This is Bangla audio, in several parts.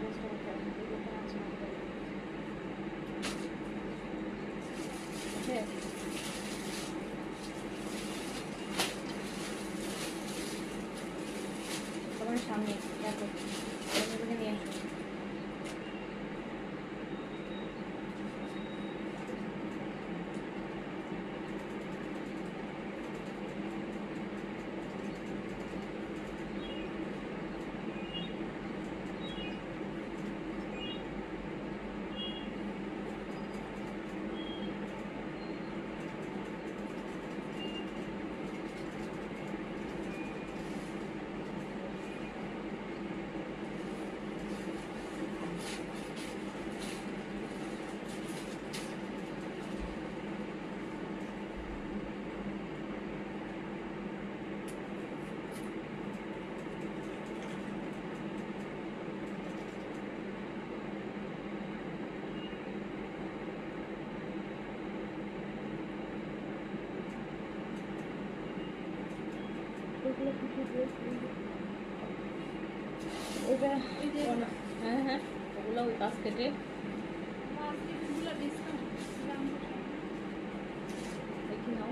চেষ্টা করতে হবে, এরকম আছে না তোমার সামনে দেখো নিয়ে আসো। হ্যাঁ হ্যাঁ ওগুলো ওই বাস্কেটে দেখি নাও।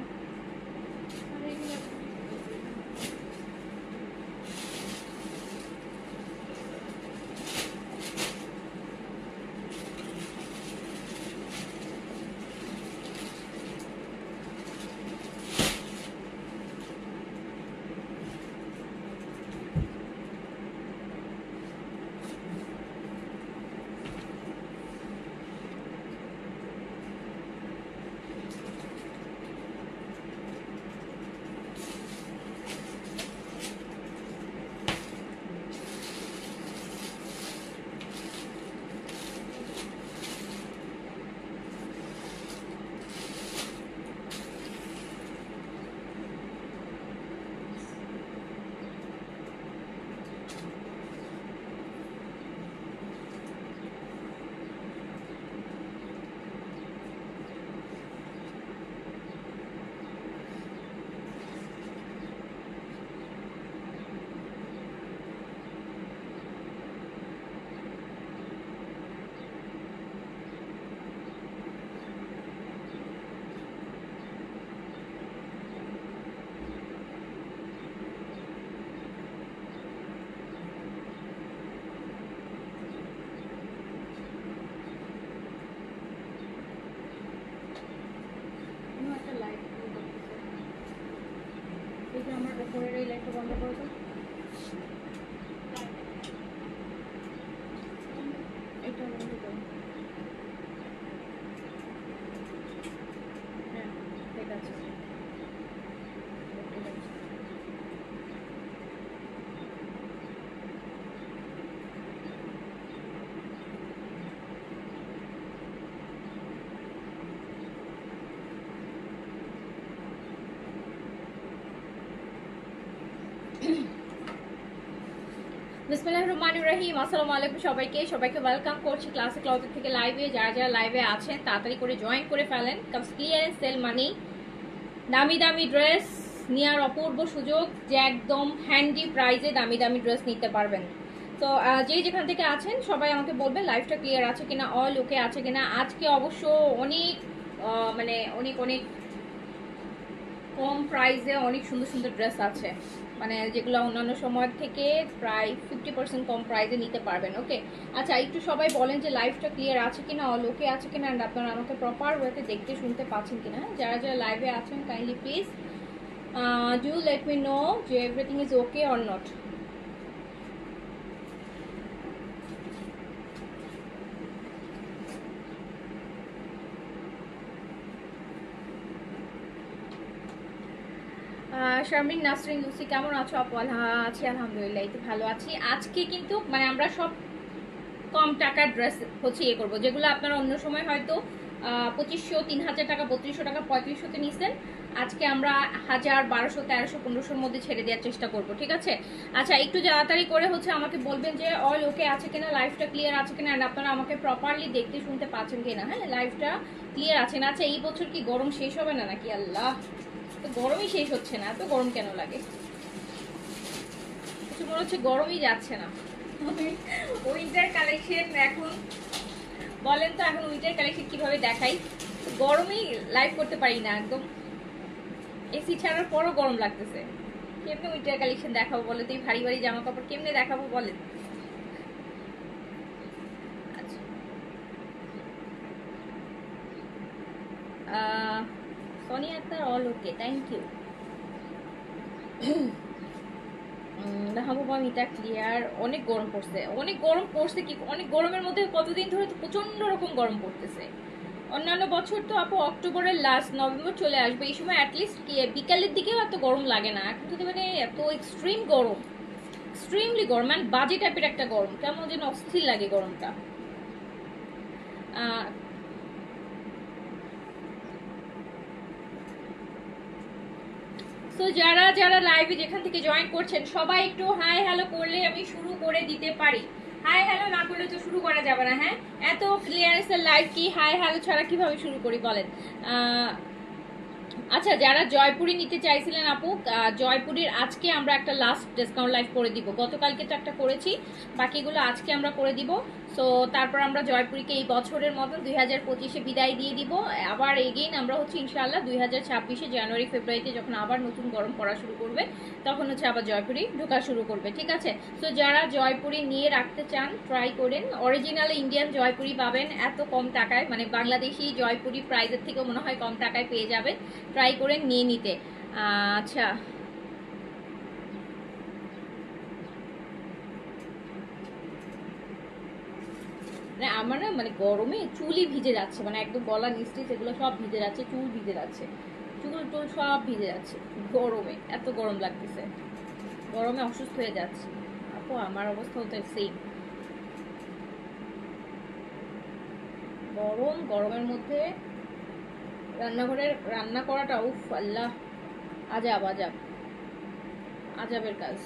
আমার উপরের এই লাইটটা বন্ধ করে দাও। এটা বন্ধ করো। হ্যাঁ ঠিক আছে। বিসমিল্লাহির রহমানির রহিম। আসসালামু আলাইকুম সবাইকে ওয়েলকাম করছি ক্লাসিক ক্লথ থেকে লাইভে। যারা লাইভে আছেন তাড়াতাড়ি করে জয়েন করে ফেলেন। ক্লিয়ারেন্স সেল মানি, দামি দামি ড্রেস নেওয়ার অপূর্ব সুযোগ, যে একদম হ্যান্ডি প্রাইসে দামি দামি ড্রেস নিতে পারবেন। তো যেখান থেকে আছেন সবাই আমাকে বলবেন লাইভটা ক্লিয়ার আছে কিনা, অল ওকে আছে কিনা। আজকে অবশ্য অনেক মানে অনেক অনেক কম প্রাইসে অনেক সুন্দর সুন্দর ড্রেস আছে, মানে যেগুলো অন্যান্য সময় থেকে প্রায় 50% কম প্রাইসে নিতে পারবেন। ওকে আচ্ছা, একটু সবাই বলেন যে লাইভটা ক্লিয়ার আছে কিনা, অল ওকে আছে কিনা, অ্যান্ড আপনারা আমাকে প্রপার ওয়েতে দেখতে শুনতে পাচ্ছেন কিনা। যারা লাইভে আছেন kindly please do let me know যে everything is okay or not. Sharmin Nasrin Lucy কেমন আছো আপু? আছি আলহামদুলিল্লাহ, এই তো ভালো আছি। আজকে কিন্তু মানে আমরা সব কম টাকার ড্রেস হচ্ছে ইয়ে করবো, যেগুলো আপনারা অন্য সময় হয়তো 2500, 3000 টাকা, 3200 টাকা, 3500-তে নিছেন। আজকে আমরা 1000, 1200, 1300, 1500-র মধ্যে ছেড়ে দেওয়ার চেষ্টা করব, ঠিক আছে? আচ্ছা, একটু তাড়াতাড়ি করে হচ্ছে আমাকে বলবেন যে অল ওকে আছে কিনা, লাইভটা ক্লিয়ার আছে কিনা, আর আপনারা আমাকে প্রপারলি দেখতে শুনতে পাচ্ছেন কিনা। হ্যাঁ, লাইভটা ক্লিয়ার আছে না? আচ্ছা, এই বছর কি গরম শেষ হবে না নাকি? আল্লাহ, তো গরমই শেষ হচ্ছে না, এত গরম কেন লাগে? কিছু মনে হচ্ছে গরমই যাচ্ছে না, ওই উইন্টার কালেকশন এখন বলেন তো, এখন উইন্টার কালেকশন কিভাবে দেখাই? গরমেই লাইভ করতে পারি না, একদম এসি ছাড়ার পরও গরম লাগতেছে। কেমনে উইন্টার কালেকশন দেখাবো বলে? তুই ভারী ভারী জামা কাপড় কেমনে দেখাবো বলেন? আচ্ছা, Sonia Akter all okay, thank you. দেখাবো আমি, এটা ক্লিয়ার। অনেক গরম পড়ছে, অনেক গরম পড়ছে। কি অনেক গরমের মধ্যে কতদিন ধরে তো প্রচন্ড রকম গরম পড়তেছে। অন্যান্য বছর তো আপু অক্টোবরের লাস্ট, নভেম্বর চলে আসবে, এই সময় অ্যাটলিস্ট কি বিকালের দিকেও এত গরম লাগে না। এখন তো মানে এত এক্সট্রিম গরম, এক্সট্রিমলি গরম, মানে বাজে টাইপের একটা গরম, কেমন যেন অস্থির লাগে গরমটা। সো যারা যারা লাইভে যেখান থেকে জয়েন করছেন সবাই একটু হাই হ্যালো করলে আমি শুরু করে দিতে পারি। হাই হ্যালো না করলে তো শুরু করা যাবে না। হ্যাঁ, এত ক্লিয়ারেন্সের লাইভ কি হাই হ্যালো ছাড়া কিভাবে শুরু করি বলেন? আচ্ছা, যারা জয়পুরি নিতে চাইছিলেন আপু, জয়পুরির আজকে আমরা একটা লাস্ট ডিসকাউন্ট লাইভ করে দিব। গতকালকে তো একটা করেছি, বাকিগুলো আজকে আমরা করে দিব। সো তারপর আমরা জয়পুরিকে এই বছরের মতন 2025-এ বিদায় দিয়ে দিব। আবার এগেইন আমরা হচ্ছে ইনশাআল্লাহ 2026-এ জানুয়ারি ফেব্রুয়ারিতে যখন আবার নতুন গরম পড়া শুরু করবে, তখন হচ্ছে আবার জয়পুরি ঢোকা শুরু করবে। ঠিক আছে? সো যারা জয়পুরি নিয়ে রাখতে চান ট্রাই করেন। অরিজিনাল ইন্ডিয়ান জয়পুরি পাবেন এত কম টাকায়, মানে বাংলাদেশি জয়পুরি প্রাইসের থেকেও মনে হয় কম টাকায় পেয়ে যাবেন। ট্রাই করে নিয়ে নিতে। আচ্ছা, আমার না মানে গরমে চুলই ভিজে যাচ্ছে, মানে একদম গলা নিচে এগুলো সব ভিজে যাচ্ছে, চুল ভিজে যাচ্ছে, চুল টুল সব ভিজে যাচ্ছে গরমে। এত গরম লাগতেছে, গরমে অসুস্থ হয়ে যাচ্ছে আপু। আমার অবস্থা হতো সেম। গরমের মধ্যে রান্নাঘরে রান্না করাটা উফ আল্লাহ, আজাব আজাব, আজাবের কাজ।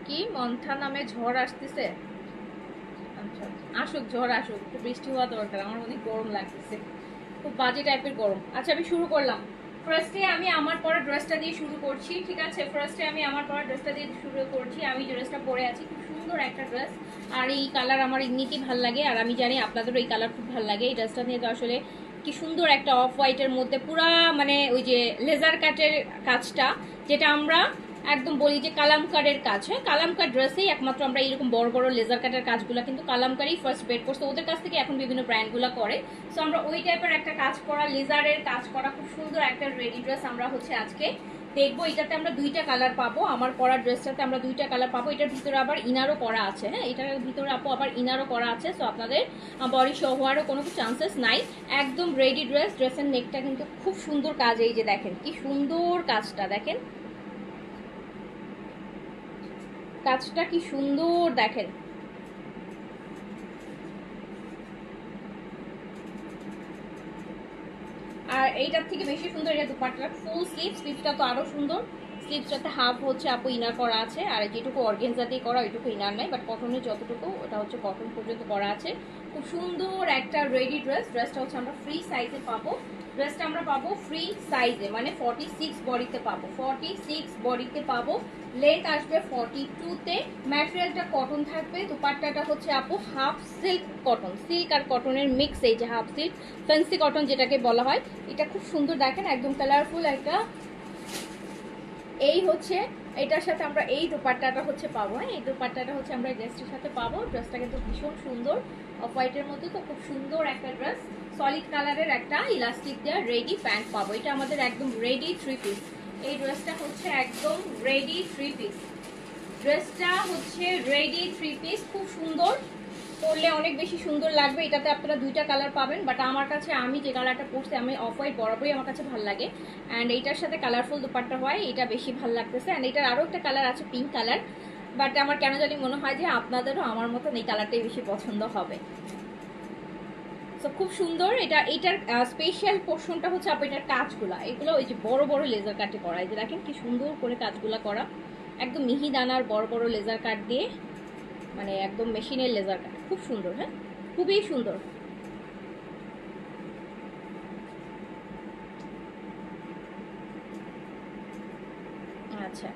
কি মন্থা নামে ঝড় আসতেছে? আচ্ছা, আসুক ঝড় আসুক, একটু বৃষ্টি হওয়া দরকার। আমার অনেক গরম লাগতেছে, খুব বাজে টাইপের গরম। আচ্ছা, আমি শুরু করলাম। ফার্স্টে আমি আমার পরা ড্রেসটা দিয়ে শুরু করছি। ঠিক আছে, ফার্স্টে আমি আমার পরা ড্রেসটা দিয়ে শুরু করছি। আমি যে ড্রেসটা পরে আছি খুব সুন্দর একটা ড্রেস, আর এই কালার আমার এমনিতেই ভালো লাগে, আর আমি জানি আপনাদেরও এই কালার খুব ভালো লাগে। এই ড্রেসটা নিয়ে তো আসলে কি সুন্দর একটা অফ হোয়াইটের মধ্যে পুরা মানে ওই যে লেজার কাটের কাজটা, যেটা আমরা একদম বলি যে কালামকারের কাজ। হ্যাঁ, কালামকার ড্রেসেই একমাত্র আমরা এরকম বড় বড় লেজার কাটের কাজগুলো কিন্তু কালামকারই ফার্স্ট বের করছে, ওদের কাছ থেকে এখন বিভিন্ন ব্র্যান্ডগুলো করে। সো আমরা ওই টাইপের একটা কাজ করা, লেজারের কাজ করা খুব সুন্দর একটা রেডি ড্রেস আমরা হচ্ছে আজকে দেখবো। এটাতে আমরা দুইটা কালার পাবো, আমার পরা ড্রেসটাতে আমরা দুইটা কালার পাবো। এটার ভিতরে আবার ইনারও করা আছে। হ্যাঁ, এটার ভিতরে আপু আবার ইনারও করা আছে। সো আপনাদের বডি শো হওয়ারও কোনো চান্সেস নাই। একদম রেডি ড্রেস। ড্রেসের নেকটা কিন্তু খুব সুন্দর কাজ, এই যে দেখেন কি সুন্দর কাজটা, দেখেন কাজটা কি সুন্দর, দেখেন। আর এইটার থেকে বেশি সুন্দর এটা দুপাট্টা, ফুল স্লিভ, স্লিভটা তো আরো সুন্দর। স্লিভসটাতে হাফ হচ্ছে আপু ইনার করা আছে, আর যেটুকু অর্গেনজা দিয়ে করা ওইটুকু ইনার নাই, বাট কটনের যতটুকু ওটা হচ্ছে কটন পর্যন্ত করা আছে। খুব সুন্দর একটা রেডি ড্রেস। ড্রেসটা হচ্ছে আমরা ফ্রি সাইজে পাবো। ড্রেসটা আমরা পাবো ফ্রি সাইজে, মানে 46 বডিতে পাবো, 46 বডিতে পাবো। লেন্থ আসবে 42-তে। ম্যাটেরিয়ালটা কটন থাকবে। দুপাট্টাটা হচ্ছে আপু হাফ সিল্ক কটন, সিল্ক আর কটনের মিক্স, এই যে হাফ সিল্ক ফ্যান্সি কটন যেটাকে বলা হয়। এটা খুব সুন্দর, দেখেন একদম কালারফুল একটা। এই হচ্ছে এটার সাথে আমরা এই দোপাট্টাটা হচ্ছে পাবো। হ্যাঁ, এই দোপাট্টাটা হচ্ছে আমরা ড্রেসটার সাথে পাবো। ড্রেসটা কিন্তু ভীষণ সুন্দর, অফ হোয়াইটের মধ্যে, তো খুব সুন্দর একটা ড্রেস। সলিড কালারের একটা ইলাস্টিক দেওয়া রেডি প্যান্ট পাবো। এটা আমাদের একদম রেডি 3 পিস। এই ড্রেসটা হচ্ছে একদম রেডি 3 পিস। ড্রেসটা হচ্ছে রেডি 3 পিস, খুব সুন্দর, পরলে অনেক বেশি সুন্দর লাগবে। এটাতে আপনারা দুইটা কালার পাবেন, বাট আমার কাছে আমি যে কালারটা পরছি, আমি অফ হোয়াইট বরাবরই আমার কাছে ভালো লাগে। অ্যান্ড এইটার সাথে কালারফুল দুপাট্টা হয়, এটা বেশি ভালো লাগতেছে। অ্যান্ড এটার আরও একটা কালার আছে পিঙ্ক কালার, বাট আমার কেন জানি মনে হয় যে আপনাদেরও আমার মতন এই কালারটাই বেশি পছন্দ হবে। সো খুব সুন্দর এটা। এইটার স্পেশাল পোর্শনটা হচ্ছে আপনার এটার কাজগুলা, এগুলো ওই যে বড় বড় লেজার কাটে করা। এই যে দেখেন কি সুন্দর করে কাজগুলা করা, একদম মিহি দানার বড় বড় লেজার কাট দিয়ে, মানে একদম মেশিনের লেজার কাট, খুব সুন্দর। হ্যাঁ, খুব খুবই সুন্দর। আচ্ছা,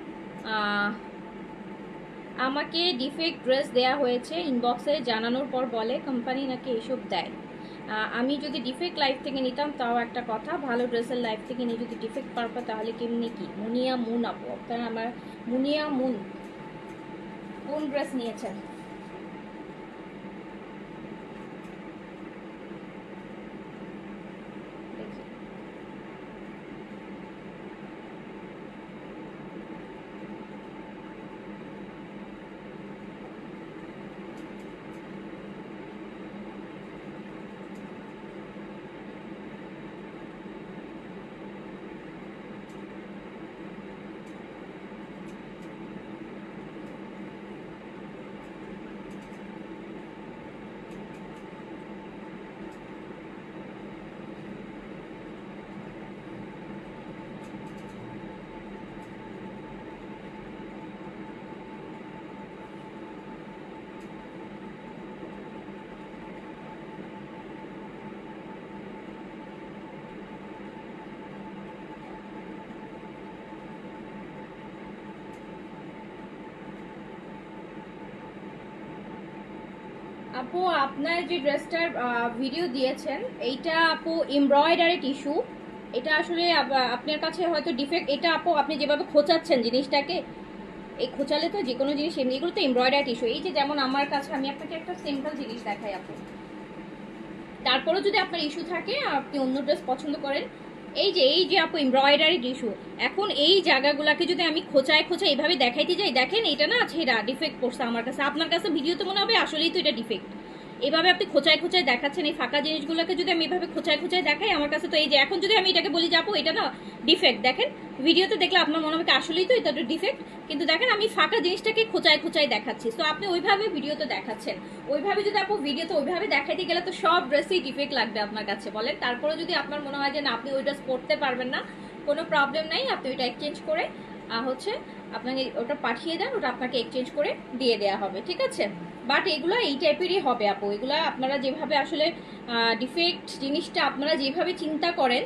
আমাকে ডিফেক্ট ড্রেস দেয়া হয়েছে, ইনবক্সে জানানোর পর বলে কোম্পানি নাকি এসব দেয়। আমি যদি ডিফেক্ট লাইফ থেকে নিতাম তাও একটা কথা, ভালো ড্রেসের লাইফ থেকে নিয়ে যদি ডিফেক্ট পারবো তাহলে কেমনি কি। মুনিয়া মুন আপু, আপনারা আমার মুনিয়া মুন কোন ড্রেস নিয়েছেন? আপু আপনার যে ড্রেসটার ভিডিও দিয়েছেন এইটা আপু এমব্রয়ডারি টিস্যু, এটা আসলে আপনার কাছে হয়তো ডিফেক্ট। এটা আপু আপনি যেভাবে খোঁচাচ্ছেন জিনিসটাকে, এই খোঁচালে তো যে কোনো জিনিস এমনি, এগুলো তো এমব্রয়ডারি টিস্যু। এই যে যেমন আমার কাছে, আমি আপনাকে একটা সিম্পল জিনিস দেখাই আপু, তারপরেও যদি আপনার ইস্যু থাকে আপনি অন্য ড্রেস পছন্দ করেন, এই যে আপু এমব্রয়ডারি টিস্যু, এখন এই জায়গাগুলোকে যদি আমি খোঁচায় খোঁচায় এইভাবে দেখাইতে যাই, দেখেন এটা না ছেঁড়া ডিফেক্ট পড়ছে আমার কাছে। আপনার কাছে ভিডিওতে মনে হবে আসলেই তো এটা ডিফেক্ট। এভাবে আপনি খোঁচায় খোঁচায় দেখাচ্ছেন, এই ফাঁকা জিনিসগুলোকে যদি আমি এভাবে খোঁচায় খোঁচায় দেখাই, আমার কাছে তো এই যে এখন যদি আমি এটাকে বলি যে আপু এটা না ডিফেক্ট, দেখেন ভিডিওতে দেখলে আপনার মনে হবে আসলেই তো এটা ডিফেক্ট, কিন্তু দেখেন আমি ফাঁকা জিনিসটাকে খোঁচায় খোঁচায় দেখাচ্ছি। তো আপনি ওইভাবে ভিডিওতে দেখাচ্ছেন, ওইভাবে যদি আপু ভিডিওতে ওইভাবে দেখাইতে গেলে তো সব ড্রেসই ডিফেক্ট লাগবে আপনার কাছে, বলেন। তারপরে যদি আপনার মনে হয় যে না আপনি ওই ড্রেস পরতে পারবেন না, কোনো প্রবলেম নাই, আপনি ওইটা এক্সচেঞ্জ করে হচ্ছে আপনাকে ওটা পাঠিয়ে দেন, ওটা আপনাকে এক্সচেঞ্জ করে দিয়ে দেওয়া হবে, ঠিক আছে। বাট এগুলো এই টাইপেরই হবে আপু, এগুলা আপনারা যেভাবে আসলে ডিফেক্ট জিনিসটা আপনারা যেভাবে চিন্তা করেন,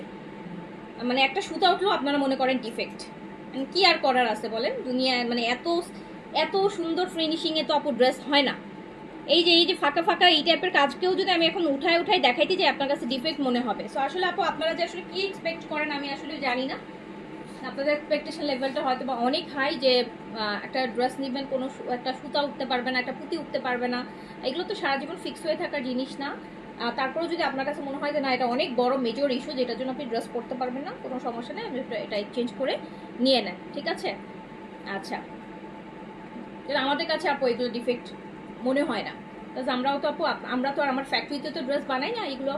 মানে একটা সুতা উঠলেও আপনারা মনে করেন ডিফেক্ট, কি আর করার আছে বলেন দুনিয়ায়। মানে এত এত সুন্দর ফিনিশিং এ তো আপু ড্রেস হয় না। এই যে ফাঁকা ফাঁকা এই টাইপের কাজকেও যদি আমি এখন উঠায় উঠায় দেখাইতে যাই, আপনার কাছে ডিফেক্ট মনে হবে। সো আসলে আপু আপনারা যে আসলে কি এক্সপেক্ট করেন আমি আসলে জানি না, আপনাদের এক্সপেকটেশন লেভেলটা হয়তো বা অনেক হাই, যে একটা ড্রেস নেবেন কোনো একটা সুতা উঠতে পারবে না, একটা পুঁতি উঠতে পারবে না, এগুলো তো সারা জীবন ফিক্স হয়ে থাকার জিনিস না। তারপরেও যদি আপনার কাছে মনে হয় যে না এটা অনেক বড় মেজর ইস্যু যেটার জন্য আপনি ড্রেস পরতে পারবেন না, কোনো সমস্যা নেই, আপনি এটা এক্সচেঞ্জ করে নিয়ে নেন, ঠিক আছে। আচ্ছা, আমাদের কাছে আপু এগুলো ডিফেক্ট মনে হয় না, আমরাও তো আপু আমরা তো আর আমার ফ্যাক্টরিতে তো ড্রেস বানাই না, এগুলো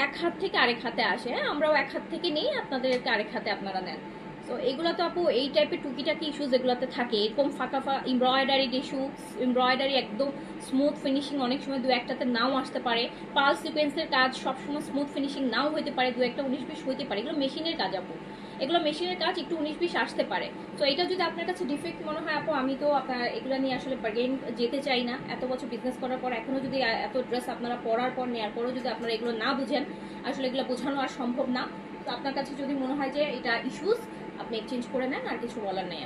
এক হাত থেকে আরেক হাতে আসে। হ্যাঁ, আমরাও এক হাত থেকে নেই, আপনাদেরকে আরেক হাতে আপনারা নেন। তো এগুলো তো আপু এই টাইপের টুকিটাকি ইস্যু যেগুলোতে থাকে, এরকম ফাঁকা ফাঁকা এমব্রয়ডারি ইস্যু, এমব্রয়ডারি একদম স্মুথ ফিনিশিং অনেক সময় দু একটাতে নাও আসতে পারে, পাল সিকোয়েন্সের কাজ সবসময় স্মুথ ফিনিশিং নাও হতে পারে, দু একটা 19-20 হতে পারে, এগুলো মেশিনের কাজ আপু, এগুলো মেশিনের কাজ, একটু 19-20 আসতে পারে। তো এটা যদি আপনার কাছে ডিফেক্ট মনে হয় আপু, আমি তো আপনার এগুলো নিয়ে আসলে বার্গেন যেতে চাই না। এত বছর বিজনেস করার পর এখনো যদি এত ড্রেস আপনারা পরার পর নেওয়ার পরও যদি আপনারা এগুলো না বুঝেন, আসলে এগুলো বোঝানো আর সম্ভব না। তো আপনার কাছে যদি মনে হয় যে এটা ইস্যুস, আপনি এক্সচেঞ্জ করে নেন, আর কিছু বলার নেই।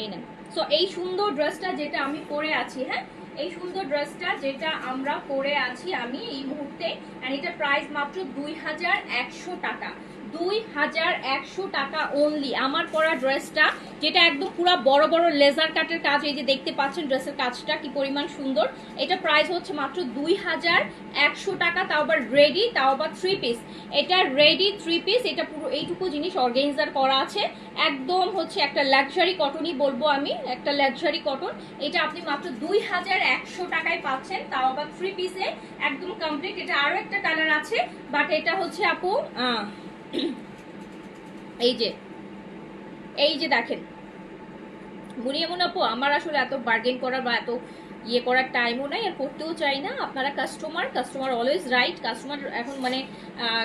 এই নেন। সো এই সুন্দর ড্রেসটা যেটা আমি পরে আছি, হ্যাঁ এই সুন্দর ড্রেসটা যেটা আমরা পরে আছি আমি এই মুহূর্তে, আর এটা প্রাইস মাত্র 2100 টাকা, 2100 টাকা অনলি। আমার পরা ড্রেসটা যেটা একদম পুরো বড় বড় লেজার কাটের কাজ, এই যে দেখতে পাচ্ছেন ড্রেসের কাজটা কি পরিমাণ সুন্দর, এটা প্রাইস হচ্ছে মাত্র 2100 টাকা, তাও আবার রেডি, তাও আবার 3 পিস। এটা রেডি 3 পিস, এটা পুরো এইটুকু জিনিস অর্গানজার করা আছে, একদম হচ্ছে একটা লাক্সারি কটনই বলবো আমি, একটা লাক্সারি কটন। এটা আপনি মাত্র 2100 টাকায় পাচ্ছেন, তাও আবার 3 পিসে একদম কমপ্লিট। এটা আরো একটা কালার আছে, বাট এটা হচ্ছে আপু এই যে দেখেন মুনিয়ামুন আপু, আমার আসলে এত বার্গেন করার বা এত ইয়ে করার টাইমও নাই, আর করতেও চাই না। আপনারা কাস্টমার অলওয়েজ রাইট। কাস্টমার এখন মানে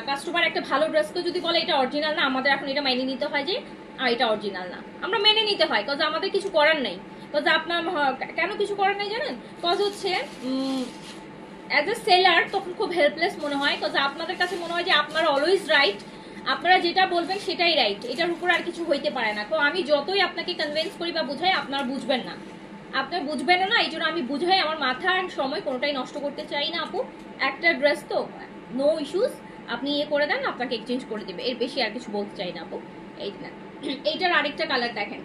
কাস্টমার একটা ভালো ড্রেসকে যদি বলে এটা অরিজিনাল না, আমাদের এখন এটা মেনে নিতে হয় যে এটা অরিজিনাল না, আমরা মেনে নিতে হয়, কজ আমাদের কিছু করার নেই। কজ আপনার কেন কিছু করার নেই জানেন, কজ হচ্ছে অ্যাজ এ সেলার তখন খুব হেল্পলেস মনে হয়, বিকজ আপনাদের কাছে মনে হয় যে আপনারা অলওয়েজ রাইট, আপনারা যেটা বলবেন সেটাই রাইট, এটার উপর আর কিছু হইতে পারে না। তো আমি যতই আপনাকে কনভিন্স করি বা বুঝাই, আপনারা বুঝবেন না, আপনার বুঝবেন না। এই জন্য আমি বুঝাই, আমার মাথা আর সময় কোনোটাই নষ্ট করতে চাই না আপু। একটা ড্রেস তো নো ইস্যুস, আপনি ইয়ে করে দেন, আপনাকে এক্সচেঞ্জ করে দেবে, এর বেশি আর কিছু বলতে চাই না আপু। এই না, এইটার আরেকটা কালার দেখেন,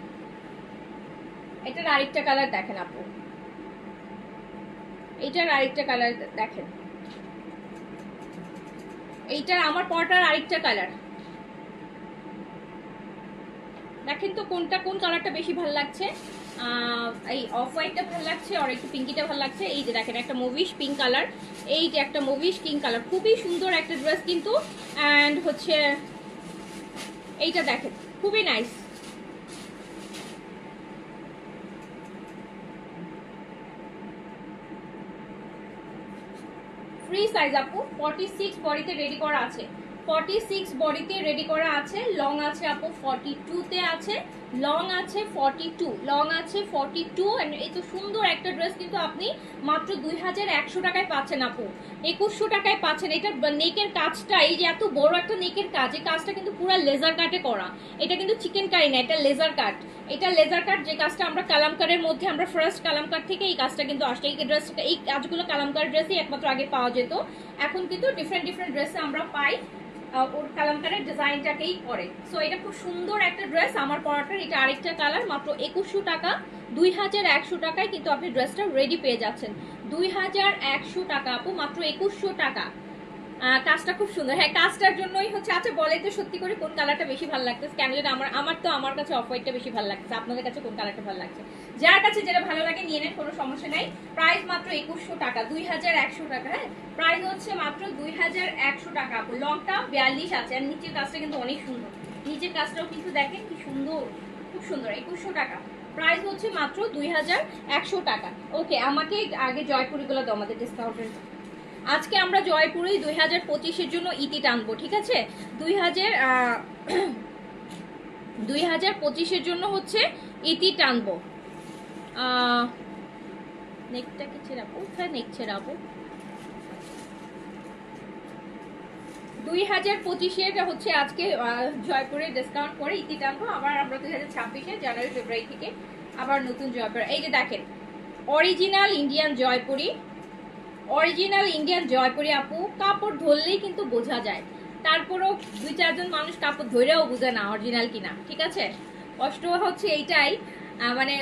এটার আরেকটা কালার দেখেন আপু, এইটার আরেকটা কালার দেখেন, এইটার আমার পরটার আরেকটা কালার দেখেন তো, কোনটা কোন কালারটা বেশি ভালো লাগছে। এই অফ হোয়াইটটা ভালো লাগছে আর একটু পিঙ্কিটা ভালো লাগছে। এই যে দেখেন একটা মুভিশ পিঙ্ক কালার, এই যে একটা মুভিশ পিঙ্ক কালার, খুবই সুন্দর একটা ড্রেস কিন্তু। অ্যান্ড হচ্ছে এইটা দেখেন, খুবই নাইস। ফ্রি সাইজ আপু, 46 বডিতে রেডি করা আছে, 46 বডিতে রেডি করা আছে। লং আছে আপু 42 তে আছে, লং আছে 42, লং আছে 42। এন্ড এত সুন্দর একটা ড্রেস কিন্তু আপনি মাত্র 2100 টাকায় পাচ্ছেন আপু, 2100 টাকায় পাচ্ছেন। এটা নেকের কাজটা, এই যে এত বড় একটা নেকের কাজ, এই কাজটা কিন্তু পুরো লেজার কাটে করা, এটা কিন্তু চিকেন কারি না, এটা লেজার কাট, এটা লেজার কাট। যে কাজটা আমরা কালামকারের মধ্যে, আমরা ফার্স্ট কালামকার থেকে এই কাজটা কিন্তু আসছে। এই ড্রেসটা, এই কাজগুলো কালামকার ড্রেসই একমাত্র আগে পাওয়া যেত, এখন কিন্তু ডিফারেন্ট ডিফারেন্ট ড্রেসে আমরা পাই ওর কালামকারের ডিজাইনটাকেই করে। সো এটা খুব সুন্দর একটা ড্রেস, আমার পরাটার এটা আরেকটা কালার, মাত্র 2100 টাকা, 2100 টাকায় কিন্তু আপনি ড্রেসটা রেডি পেয়ে যাচ্ছেন। 2100 টাকা আপু, মাত্র 2100 টাকা। কাজটা খুব সুন্দর, হ্যাঁ কাজটার জন্যই হচ্ছে। আচ্ছা বলে তো সত্যি করে কোন কালারটা বেশি ভালো লাগতেছে, কেন যেটা আমার কাছে অফ হোয়াইটটা বেশি ভালো লাগছে, আপনাদের কাছে কোন কালারটা ভালো লাগছে? যার কাছে যেটা ভালো লাগে নিয়ে নেন, কোনো সমস্যা নাই। প্রাইস মাত্র 2100 টাকা, 2100 টাকা। হ্যাঁ প্রাইস হচ্ছে মাত্র 2100 টাকা আপু। লংটা 42 আছে, আর নিচের কাজটা কিন্তু অনেক সুন্দর, নিচের কাজটাও কিন্তু দেখেন কি সুন্দর, খুব সুন্দর। 2100 টাকা প্রাইস হচ্ছে মাত্র 2100 টাকা। ওকে, আমাকে আগে জয়পুরিগুলো দাও আমাদের ডিসকাউন্টের। আজকে আমরা জয়পুরে 2025-এর জন্য ইতি টানবো, ঠিক আছে? 2025-এর জন্য হচ্ছে ইতি টানবো। নেকটা কি ছেড়াবো, হ্যাঁ নেক ছেড়াবো। 2025-এর হচ্ছে আজকে জয়পুরে ডিসকাউন্ট করে ইতি টানবো, আবার আমরা 2026-এ জানুয়ারি ফেব্রুয়ারি থেকে আবার নতুন জয়পুর। এই যে দেখেন original Indian Jaipuri, original Indian Jaipuri আপু। কাপড় ধরলেই কিন্তু বোঝা যায়, তারপরেও 2-4 জন মানুষ কাপড় ধরেও বোঝে না অরিজিনাল কিনা, ঠিক আছে? কষ্ট হচ্ছে এইটাই, মানে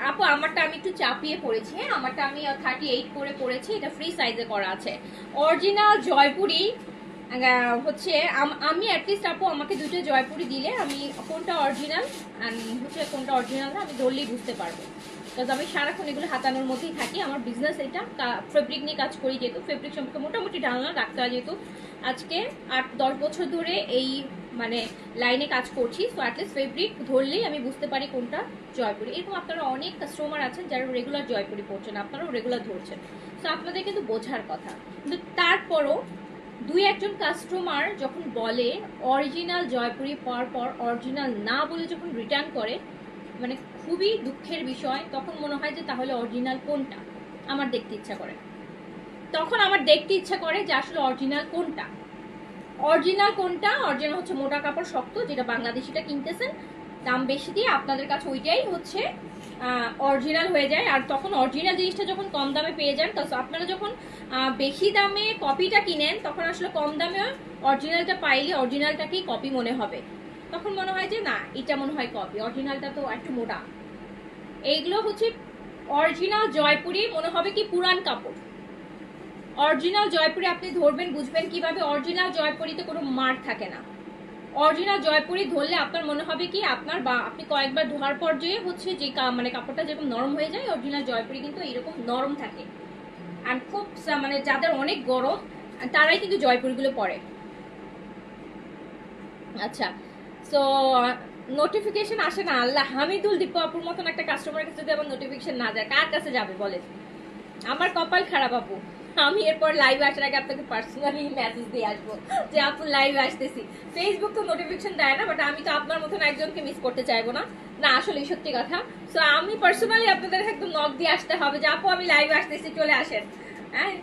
আপু আমারটা আমি একটু চাপিয়ে পড়েছি, হ্যাঁ আমারটা আমি 38 করে পড়েছি, এটা ফ্রি সাইজে করা আছে। অরিজিনাল জয়পুরি হচ্ছে আমি অ্যাটলিস্ট আপু আমাকে দুটো জয়পুরি দিলে আমি কোনটা অরিজিনাল হচ্ছে কোনটা অরিজিনাল না আমি ধরলেই বুঝতে পারবো, বিকজ আমি সারাক্ষণ এগুলো হাতানোর মধ্যেই থাকি। আমার বিজনেস এটা, ফেব্রিক নিয়ে কাজ করি যেহেতু, ফেব্রিক সম্পর্কে মোটামুটি ধারণা রাখতে হয় যেহেতু আজকে 8-10 বছর ধরে এই মানে লাইনে কাজ করছি। সো অ্যাটলিস্ট ফেব্রিক ধরলেই আমি বুঝতে পারি কোনটা জয়পুরি। এরকম আপনারা অনেক কাস্টমার আছেন যারা রেগুলার জয়পুরি পড়ছেন, আপনারাও রেগুলার ধরছেন, সো আপনাদের কিন্তু বোঝার কথা। কিন্তু তারপরও 2-1 কাস্টমার যখন বলে অরিজিনাল জয়পুরি পাওয়ার পর অরিজিনাল না বলে যখন রিটার্ন করে, মানে খুবই দুঃখের বিষয়। তখন মনে হয় যে তাহলে অরিজিনাল কোনটা, আমার দেখতে ইচ্ছা করে, তখন আমার দেখতে ইচ্ছা করে যে আসলে অরিজিনাল কোনটা। অরিজিনাল কোনটা? অরিজিনাল হচ্ছে মোটা কাপড় শক্ত, যেটা বাংলাদেশিটা কিনতেছেন দাম বেশি দিয়ে, আপনাদের কাছে ওইটাই হচ্ছে অরিজিনাল হয়ে যায়। আর তখন অরিজিনাল জিনিসটা যখন কম দামে পেয়ে যান, তো আপনারা যখন বেশি দামে কপিটা কিনেন তখন আসলে কম দামে অরিজিনালটা পাইলে অরিজিনালটাকেই কপি মনে হবে, তখন মনে হয় যে না এটা মনে হয় কপি, অরিজিনালটা তো একটু মোটা। এইগুলো হচ্ছে অরিজিনাল জয়পুরি, মনে হবে কি পুরান কাপড়। অরিজিনাল জয়পুরি আপনি ধরবেন বুঝবেন কিভাবে, অরিজিনাল জয়পুরিতে কোনো মার থাকে না। অরিজিনাল জয়পুরি ধরলে আপনার মনে হবে কি আপনার বা আপনি কয়েকবার ধোয়ার পর যে হচ্ছে যে মানে কাপড়টা যেরকম নরম হয়ে যায়, অরিজিনাল জয়পুরি কিন্তু এইরকম নরম থাকে। আর খুব মানে যাদের অনেক গরম তারাই কিন্তু জয়পুরিগুলো পরে। আচ্ছা, সো নোটিফিকেশন আসে না, আল্লাহ হামিদুল দীপু আপুর মতন একটা কাস্টমারের কাছে যদি আমার নোটিফিকেশন না যায়, কার কাছে যাবে বলেন? আমার কপাল খারাপ আপু। আমি এরপর লাইভ আসার আগে আপনাকে পার্সোনালি মেসেজ দিয়ে আসবো যে আপু লাইভ আসতেছি। ফেসবুক তো নোটিফিকেশন দেয় না, বাট আমি তো আপনার মতন একজনকে মিস করতে চাইবো না, না আসলে সত্যি কথা। সো আমি পার্সোনালি আপনাদের একদম নক দিয়ে আসতে হবে যে আপু আমি লাইভ আসতেছি, চলে আসেন। হ্যাঁ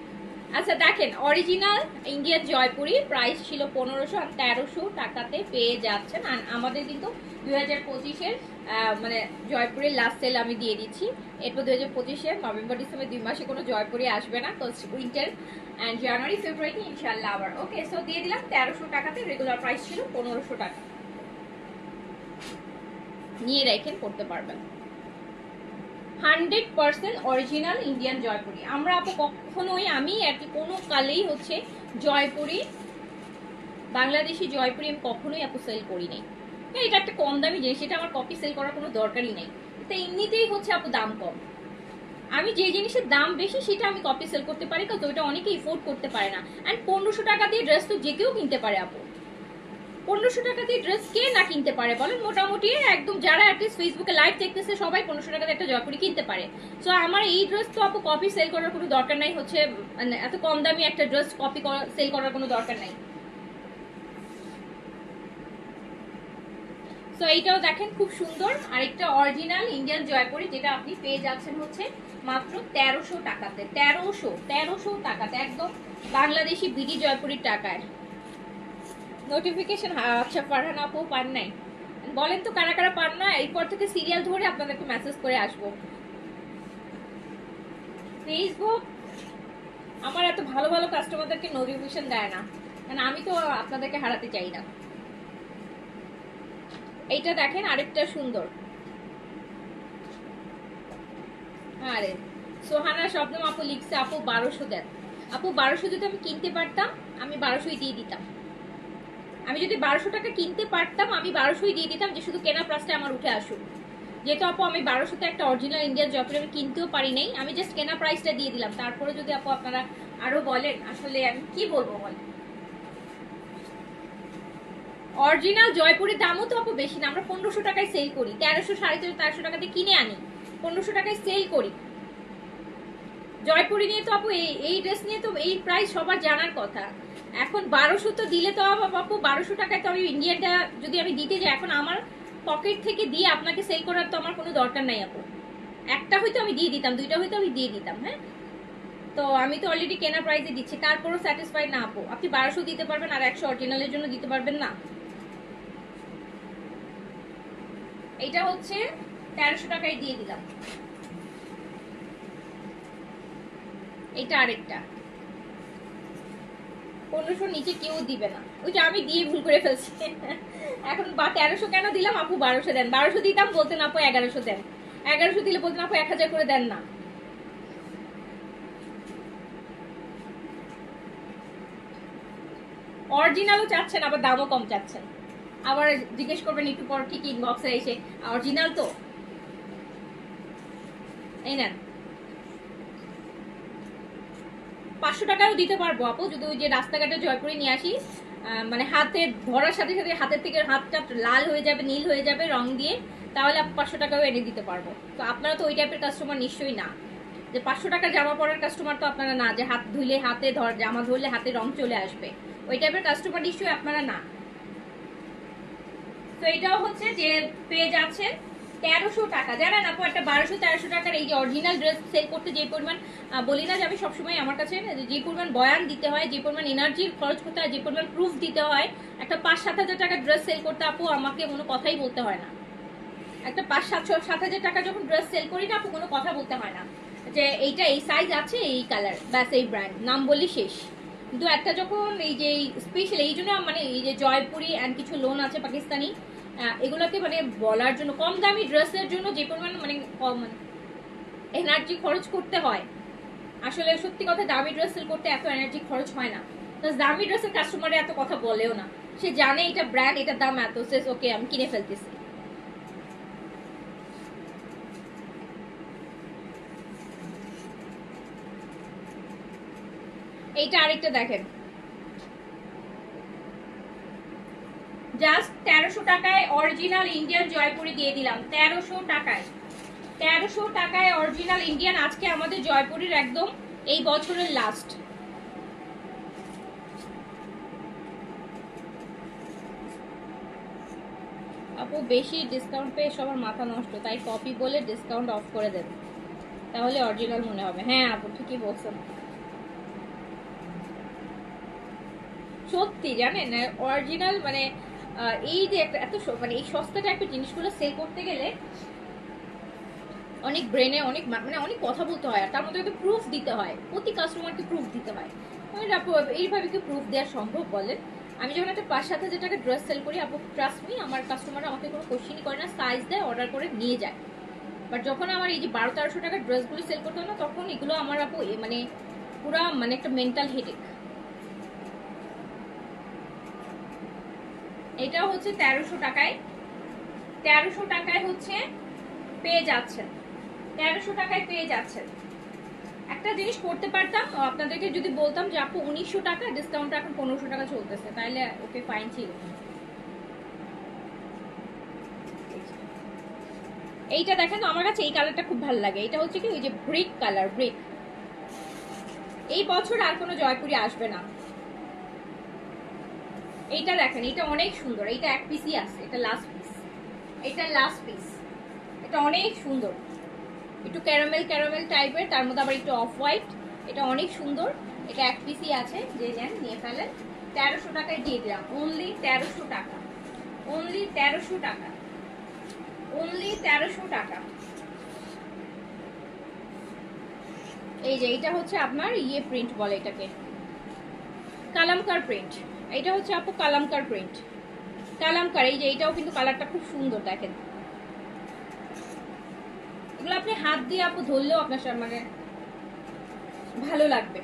আচ্ছা দেখেন, অরিজিনাল ইন্ডিয়ান জয়পুরি প্রাইস ছিল 1500 আর 1300 টাকাতে পেয়ে যাচ্ছেন। আর আমাদের কিন্তু 2025-এর মানে জয়পুরের লাস্ট সেল আমি দিয়ে দিচ্ছি। এরপর 2025-এর নভেম্বর ডিসেম্বর 2 মাসে কোনো জয়পুরি আসবে না, কজ উইন্টার অ্যান্ড জানুয়ারি ফেব্রুয়ারি ইনশাল্লাহ আবার। ওকে, সো দিয়ে দিলাম 1300 টাকাতে, রেগুলার প্রাইস ছিল 1500 টাকা। নিয়ে রেখে পড়তে পারবেন। 100% অরিজিনাল ইন্ডিয়ান জয়পুরি। আমরা আপু কখনোই, আমি আর কি কোনো কালেই হচ্ছে জয়পুরি, বাংলাদেশি জয়পুরি আমি কখনোই আপু সেল করি নাই। এটা একটা কম দামি জিনিস, এটা আমার কপি সেল করার কোনো দরকারই নেই। এটা এমনিতেই হচ্ছে আপু দাম কম। আমি যে জিনিসের দাম বেশি সেটা আমি কপি সেল করতে পারি, কারণ ওইটা অনেকে এফোর্ড করতে পারে না। অ্যান্ড 1500 টাকা দিয়ে ড্রেস তো যে কেউ কিনতে পারে আপু। 1500 টাকা দিয়ে ড্রেস কে না কিনতে পারে বলেন? মোটামুটি একদম যারা অ্যাটলিস্ট ফেসবুকে লাইভ দেখতেছে সবাই 1500 টাকা দিয়ে একটা জয়পুরি কিনতে পারে। সো আমার এই ড্রেস তো আপু কপি সেল করার কোনো দরকার নাই, হচ্ছে মানে এত কম দামি একটা ড্রেস কপি সেল করার কোনো দরকার নাই। সো এইটাও দেখেন খুব সুন্দর, আরেকটা অরিজিনাল ইন্ডিয়ান জয়পুরি, যেটা আপনি পেয়ে যাচ্ছেন হচ্ছে মাত্র 1300 টাকাতে। 1300 টাকাতে একদম বাংলাদেশি বিডি জয়পুরির টাকায়। নোটিফিকেশন আচ্ছা ফারহান আপু পান নাই? বলেন তো কারা কারা পান না, এরপর থেকে সিরিয়াল ধরে আপনাদেরকে মেসেজ করে আসবো। ফেসবুক আমার এত ভালো ভালো কাস্টমারদেরকে নোটিফিকেশন দেয় না, মানে আমি তো আপনাদেরকে হারাতে চাই না। এইটা দেখেন আরেকটা সুন্দর। আরে সোহানা শব্দম আপু লিখছে আপু 1200 দেন। আপু 1200 যদি আমি কিনতে পারতাম আমি 1200ই দিয়ে দিতাম। আমি যদি 1200 টাকা কিনতে পারতাম আমি 1200ই দিয়ে দিতাম, যে শুধু কেনা প্রাইসটা আমার উঠে আসুক। যেহেতু আপু আমি 1200তে একটা অরিজিনাল ইন্ডিয়ান জয়পুরি আমি কিনতেও পারি নাই, আমি জাস্ট কেনা প্রাইসটা দিয়ে দিলাম। তারপরে যদি আপু আপনারা আরো বলেন, আসলে আমি কি বলবো বলেন। অরিজিনাল জয়পুরের দামও তো আপু বেশি না, আমরা 1500 টাকায় সেল করি, 1300 1350 টাকাতে কিনে আনি, 1500 টাকায় সেল করি। জয়পুরি নিয়ে তো আপু এই ড্রেস নিয়ে তো এই প্রাইস সবার জানার কথা। এখন 1200 তো দিলে তো আপু 1200 টাকায় তো আমি ইন্ডিয়ানটা যদি আমি দিতে যাই, এখন আমার পকেট থেকে দিয়ে আপনাকে সেল করার তো আমার কোনো দরকার নাই আপু। একটা হয়তো আমি দিয়ে দিতাম, দুইটা হয়তো আমি দিয়ে দিতাম, হ্যাঁ। তো আমি তো অলরেডি কেনা প্রাইসে দিচ্ছি, তারপরও স্যাটিসফাইড না আপু। আপনি 1200 দিতে পারবেন আর 100 অরিজিনালের জন্য দিতে পারবেন না? এইটা হচ্ছে 1300 টাকায় দিয়ে দিলাম। এইটা আরেকটা 1500 নিচে কেউ দিবে না, ওই যে আমি দিয়ে ভুল করে ফেলছি। এখন 1300 কেন দিলাম আপু? 1200 দেন। 1200 দিতাম বলতেন আপু 1100 দেন, 1100 দিলে বলতেন আপু 1000 করে দেন না। অরিজিনালও চাচ্ছেন আবার দামও কম চাচ্ছেন, আবার জিজ্ঞেস করবেন একটু পর ঠিক ইনবক্সে এসে অরিজিনাল তো এই নেন। 500 টাকাও দিতে পারবো আপু, যদি ওই যে রাস্তাঘাটে জয়পুরি নিয়ে আসি, মানে হাতে ধরার সাথে সাথে হাতের থেকে হাতটা লাল হয়ে যাবে, নীল হয়ে যাবে রং দিয়ে, তাহলে আপু 500 টাকাও এনে দিতে পারবো। তো আপনারা তো ওই টাইপের কাস্টমার নিশ্চয়ই না, যে 500 টাকার জামা পরার কাস্টমার তো আপনারা না, যে হাত ধুইলে হাতে জামা ধরলে হাতে রং চলে আসবে, ওই টাইপের কাস্টমার নিশ্চয়ই আপনারা না। তো এটাও হচ্ছে যে পেয়ে যাচ্ছে 1300 টাকা। জানেন আপু একটা 1200-1300 টাকার এই যে অরিজিনাল ড্রেস সেল করতে যে পরিমাণ, বলি না যে আমি সবসময় আমার কাছে যে পরিমাণ বয়ান দিতে হয়, যে পরিমাণ এনার্জি খরচ করতে হয়, যে পরিমাণ প্রুফ দিতে হয়, একটা 5-7 হাজার টাকার ড্রেস সেল করতে আপু আমাকে কোনো কথাই বলতে হয় না। একটা 5-7 হাজার টাকা যখন ড্রেস সেল করি না আপু, কোনো কথা বলতে হয় না যে এইটা এই সাইজ আছে, এই কালার, ব্যাস এই ব্র্যান্ড নাম বললি শেষ। কিন্তু একটা যখন এই যে স্পেশাল, এই জন্য মানে এই যে জয়পুরি অ্যান্ড কিছু লোন আছে পাকিস্তানি, এগুলোকে মানে বলার জন্য, কম দামি ড্রেসের জন্য যে পরিমাণ মানে এনার্জি খরচ করতে হয়, আসলে সত্যি কথা দামি ড্রেস সেল করতে এত এনার্জি খরচ হয় না। তো দামি ড্রেসের কাস্টমারে এত কথা বলেও না, সে জানে এটা ব্র্যান্ড, এটার দাম এত, সে ওকে আমি কিনে ফেলতেছি। এইটা আরেকটা দেখেন, জাস্ট 1300 টাকায় অরিজিনাল ইন্ডিয়ান জয়পুরি দিয়ে দিলাম। 1300 টাকায়, 1300 টাকায় অরিজিনাল ইন্ডিয়ান, আজকে আমাদের জয়পুরের একদম এই বছরের লাস্ট। আপু বেশি ডিসকাউন্ট পেয়ে সবার মাথা নষ্ট, তাই কপি বলে ডিসকাউন্ট অফ করে দেন, তাহলে অরিজিনাল মনে হবে। হ্যাঁ আপু ঠিকই বলছেন। সত্যি জানেন অরিজিনাল মানে এই যে একটা এত মানে এই সস্তাটা একটা জিনিসগুলো সেল করতে গেলে অনেক ব্রেনে অনেক মানে অনেক কথা বলতে হয়, আর তার মধ্যে কিন্তু প্রুফ দিতে হয়, প্রতি কাস্টমারকে প্রুফ দিতে হয়। আপু এইভাবে কি প্রুফ দেওয়া সম্ভব বলেন? আমি যখন একটা 5-7 হাজার টাকা ড্রেস সেল করি, আপু ট্রাস্ট মি, আমার কাস্টমাররা আমাকে কোনো কোশ্চেনই করে না, সাইজ দেয়, অর্ডার করে নিয়ে যায়। বাট যখন আমার এই যে 1200-1300 টাকার ড্রেসগুলো সেল করতে হয় না, তখন এগুলো আমার আপু মানে পুরা মানে একটা মেন্টাল হেডেক। এটাও হচ্ছে 1300 টাকায়, 1300 টাকায় হচ্ছে পেয়ে যাচ্ছেন, 1300 টাকায় পেয়ে যাচ্ছেন। একটা জিনিস করতে পারতাম আপনাদেরকে যদি বলতাম যে আপু 1900 টাকা ডিসকাউন্ট এখন 1500 টাকা চলতেছে, তাহলে ওকে ফাইন ছিল। এইটা দেখেন, আমার কাছে এই কালারটা খুব ভালো লাগে। এটা হচ্ছে কি ওই যে ব্রিক কালার, ব্রিক। এই বছর আর কোনো জয়পুরি আসবে না। এইটা দেখেন, এটা অনেক সুন্দর, এটা এক পিসই আছে, এটা লাস্ট পিস, এটা লাস্ট পিস। এটা অনেক সুন্দর, একটু ক্যারামেল ক্যারামেল টাইপের, তার মধ্যে আবার একটু অফ হোয়াইট। এটা অনেক সুন্দর, এটা এক পিসই আছে, যে নেন নিয়ে ফেলেন। 1300 টাকায় দিয়ে দিলাম, অনলি 1300 টাকা, অনলি 1300 টাকা, অনলি 1300 টাকা। এই যে এটা হচ্ছে আপনার ইয়ে প্রিন্ট বলে এটাকে, কালামকার প্রিন্ট। এটা হচ্ছে আপু কালামকার প্রিন্ট, কালামকার। এই যে এটাও কিন্তু কালারটা খুব সুন্দর দেখেন। এগুলো আপনি হাত দিয়ে আপু ধরলেও আপনার মানে ভালো লাগবে।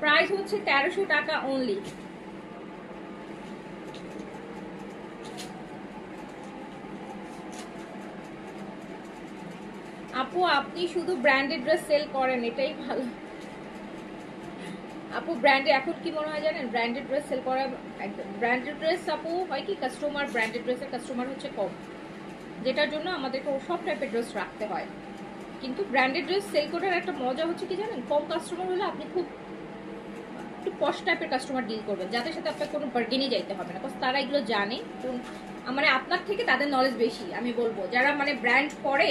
প্রাইস হচ্ছে 1300 টাকা অনলি। আপু আপনি শুধু ব্র্যান্ডেড ড্রেস সেল করেন, এটাই ভালো। আপু ব্র্যান্ডে এখন কি মনে হয় জানেন, ব্র্যান্ডেড ড্রেস সেল করা একদম, ব্র্যান্ডেড ড্রেস আপু হয় কি কাস্টমার, ব্র্যান্ডেড ড্রেসের কাস্টমার হচ্ছে কম, যেটার জন্য আমাদেরকে সব টাইপের ড্রেস রাখতে হয়। কিন্তু ব্র্যান্ডেড ড্রেস সেল করার একটা মজা হচ্ছে কি জানেন, কম কাস্টমার হলে আপনি খুব একটু পশ টাইপের কাস্টমার ডিল করবেন, যাদের সাথে আপনার কোনো বার্গেনই যাইতে হবে না, বিকজ তারা এগুলো জানে। মানে আপনার থেকে তাদের নলেজ বেশি। আমি বলবো যারা মানে ব্র্যান্ড করে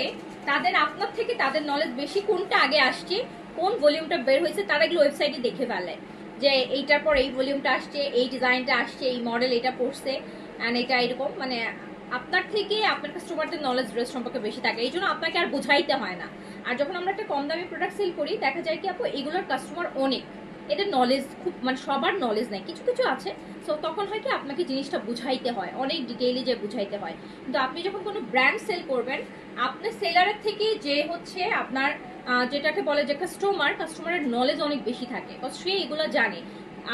তাদের আপনার থেকে তাদের নলেজ বেশি, কোনটা আগে আসছে, কোন ভলিউমটা বের হয়েছে, তারা এগুলো ওয়েবসাইটে দেখে ফেলে যে এইটার পর এই ভলিউমটা আসছে, এই ডিজাইনটা আসছে, এই মডেল এটা পড়ছে, অ্যান্ড এটা এরকম। মানে আপনার থেকে আপনার কাস্টমারদের নলেজ ড্রেস সম্পর্কে বেশি থাকে, এই জন্য আপনাকে আর বোঝাইতে হয় না। আর যখন আমরা একটা কম দামি প্রোডাক্ট সেল করি, দেখা যায় কি আপু এগুলোর কাস্টমার অনেক, এদের নলেজ খুব মানে সবার নলেজ নাই, কিছু কিছু আছে। সো তখন হয় কি আপনাকে জিনিসটা বুঝাইতে হয়, অনেক ডিটেইলি যে বুঝাইতে হয়। কিন্তু আপনি যখন কোনো ব্র্যান্ড সেল করবেন, আপনার সেলারের থেকে যে হচ্ছে আপনার যেটাকে বলে যে কাস্টমারের নলেজ অনেক বেশি থাকে, সে এগুলো জানে।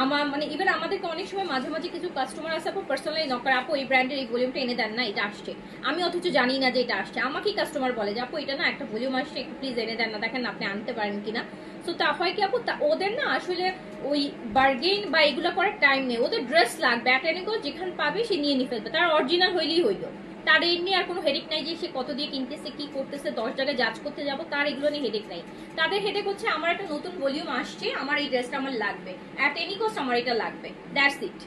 আমার মানে ইভেন আমাদেরকে অনেক সময় মাঝে মাঝে কিছু কাস্টমার আছে আপু পার্সোনালি নক করে, আপু এই ব্র্যান্ডের এই ভলিউমটা এনে দেন না, এটা আসছে। আমি অথচ জানি না যে এটা আসছে, আমাকেই কাস্টমার বলে যে আপু এটা না একটা ভলিউম আসছে, একটু প্লিজ এনে দেন না, দেখেন আপনি আনতে পারেন কিনা। তো তা হয় কি আপু ওদের না আসলে ওই বার্গেন বা এগুলো করার টাইম নেই, ওদের ড্রেস লাগবে অ্যাটেনিকো, যেখানে পাবে সে নিয়ে নিয়ে ফেলবে, তার অরিজিনাল হইলেই হইলো। তার এমনি আর কোনো হেডেক নাই যে সে কত দিয়ে কিনতেছে, কি করতেছে, 10 জায়গায় জাজ করতে যাবো, তার এগুলো নিয়ে হেডেক নাই। তাদের হেডেক হচ্ছে আমার একটা নতুন ভলিউম আসছে, আমার এই ড্রেসটা আমার লাগবে, অ্যাট এনি কস্ট আমার এটা লাগবে, দ্যাটস ইট।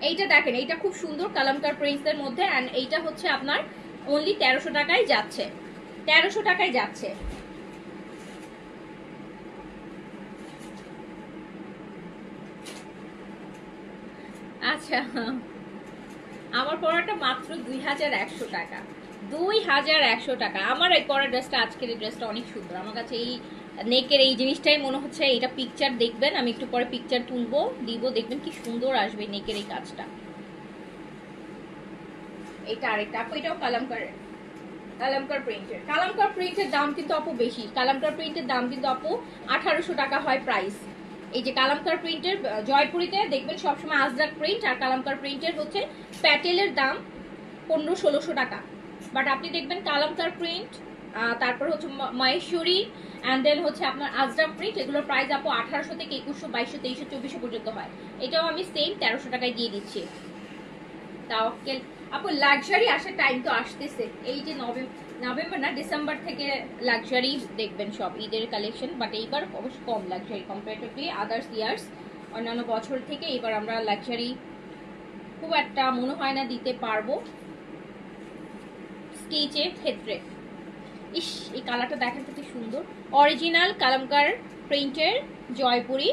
এইটা দেখেন, এইটা খুব সুন্দর কালামকার প্রিন্টসের মধ্যে, অ্যান্ড এইটা হচ্ছে আপনার অনলি 1300 টাকায় যাচ্ছে, 1300 টাকায় যাচ্ছে। আচ্ছা, আমার পরাটা মাত্র 2100 টাকা, 2100 টাকা। আমার এই পরা ড্রেসটা, আজকের এই ড্রেসটা অনেক সুন্দর আমার কাছে। এই নেকের এই জিনিসটাই মনে হচ্ছে, এটা পিকচার দেখবেন, আমি একটু পরে পিকচার তুলবো দিব, দেখবেন কি সুন্দর আসবে নেকের এই কাজটা। এটা আরেকটা আপু, এটাও কালামকার প্রিন্টের। কালামকার প্রিন্টের দাম কিন্তু আপু বেশি, কালামকার প্রিন্টের দাম কিন্তু আপু 1800 টাকা হয় প্রাইস। এই যে কালামকার প্রিন্টের জয়পুরিতে দেখবেন সবসময় আজরাক প্রিন্ট, আর কালামকার প্রিন্টের হচ্ছে প্যাটেলের দাম 1500-1600 টাকা। বাট আপনি দেখবেন কালামকার প্রিন্ট, তারপর হচ্ছে মহেশ্বরী, অ্যান্ড দেন হচ্ছে আপনার আজরাক প্রিন্ট, এগুলোর প্রাইস আপু 1800 থেকে 2100, 2200, 2300, 2400 পর্যন্ত হয়। এটাও আমি সেম 1300 টাকায় দিয়ে দিচ্ছি। তাওয়াক্কেল আপু লাক্সারি আসার টাইম তো আসতেছে, এই যে নভেম্বর না ডিসেম্বর থেকে লাক্সারি দেখবেন সব ঈদের কালেকশন। বাট এইবার অবশ্য কম লাক্সারি কম্পারেটিভলি আদার্স ইয়ার্স, অন্যান্য বছর থেকে এবার আমরা লাক্সারি খুব একটা মনে হয় না দিতে পারবো স্টিচের ক্ষেত্রে। ইস, এই কালারটা দেখেন তো কি সুন্দর। অরিজিনাল কালামকার প্রিন্টের জয়পুরি,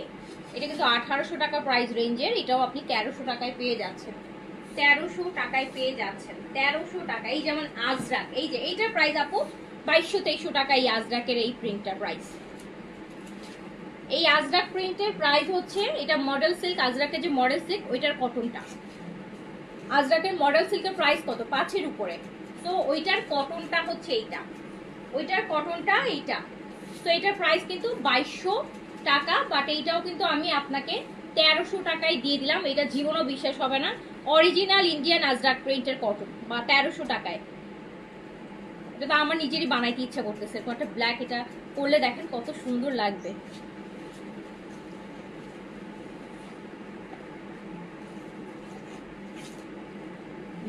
এটা কিন্তু 1800 টাকা প্রাইস রেঞ্জের। এটাও আপনি 1300 টাকায় পেয়ে যাচ্ছেন, 1300 টাকায় পেয়ে যাচ্ছেন, 1300 টাকা। এই যেমন আজরাক, এই যে এইটার প্রাইস আপু 2200-2300 টাকা। এই আজরাকের এই প্রিন্টটার প্রাইস, এই আজরাক প্রিন্টের প্রাইস হচ্ছে, এটা মডেল সিল্ক, আজরাকের যে মডেল সিল্ক ওইটার কটনটা, আজরাকের মডেল সিল্কের প্রাইস কত 5-এর উপরে। তো ওইটার কটনটা হচ্ছে এইটা, ওইটার কটনটা এইটা। তো এটার প্রাইস কিন্তু 2200 টাকা, বাট এইটাও কিন্তু আমি আপনাকে 1300 টাকায় দিয়ে দিলাম। এটা জীবনও বিশ্বাস হবে না, অরিজিনাল ইন্ডিয়ান আজরাক প্রিন্টের কটন, বা 1300 টাকায়। এটা তো আমার নিজেরই বানাইতে ইচ্ছা করতেছে। একটা ব্ল্যাক, এটা পরলে দেখেন কত সুন্দর লাগবে।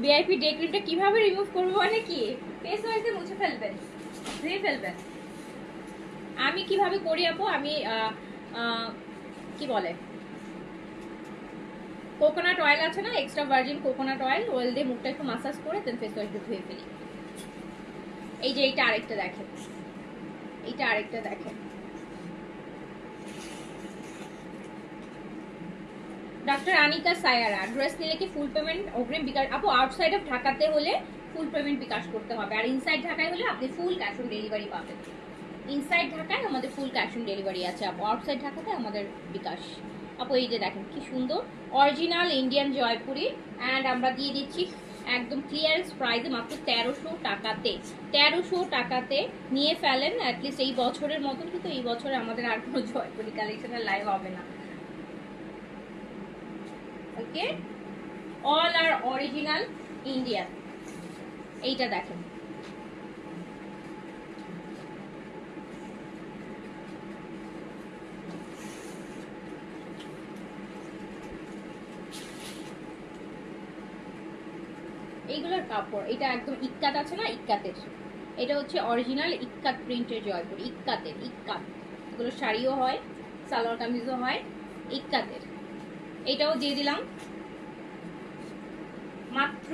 ভিআইপি ডে ক্রিমটা কিভাবে রিমুভ করবো মানে কি, ফেস ওয়াশে মুছে ফেলবেন, ধুয়ে ফেলবেন। আমি কিভাবে করি আপু, আমি কি বলে কোকোনাট অয়েল আছে না, এক্সট্রা ভার্জিন কোকোনাট অয়েল দিয়ে মুখটা একটু মাসাজ করে দেন ফেস ওয়াশ দিয়ে ধুয়ে ফেলি। এই যে এইটা আরেকটা দেখেন, এইটা আরেকটা দেখেন। ডক্টর আনিকা সায়ারা, ড্রেস নিলে কি ফুল পেমেন্ট অগ্রিম বিকাশ? আপু আউটসাইড অফ ঢাকাতে হলে ফুল পেমেন্ট বিকাশ করতে হবে, আর ইনসাইড ঢাকায় হলে আপনি ফুল ক্যাশ অন ডেলিভারি পাবেন। ইনসাইড ঢাকায় আমাদের ফুল ক্যাশ অন ডেলিভারি আছে আপু, আউটসাইড ঢাকাতে আমাদের বিকাশ। আপু এই যে দেখেন কি সুন্দর অরিজিনাল ইন্ডিয়ান জয়পুরি, অ্যান্ড আমরা দিয়ে দিচ্ছি একদম ক্লিয়ারেন্স প্রাইসে মাত্র 1300 টাকাতে। 1300 টাকাতে নিয়ে ফেলেন অ্যাটলিস্ট এই বছরের মতন। কিন্তু এই বছরে আমাদের আর কোনো জয়পুরি কালেকশনের লাইভ হবে না। ওকে, অল আর অরিজিনাল ইন্ডিয়ান। এইটা দেখেন, এইগুলোর কাপড়, এটা একদম ইক্কাত আছে না, ইক্কাতের। এটা হচ্ছে অরিজিনাল ইক্কাত প্রিন্টের জয়পুর, ইক্কাতের, ইক্কাত। এগুলো শাড়িও হয়, সালোয়ার কামিজও হয়, ইক্কাতের। এটাও দিয়ে দিলাম মাত্র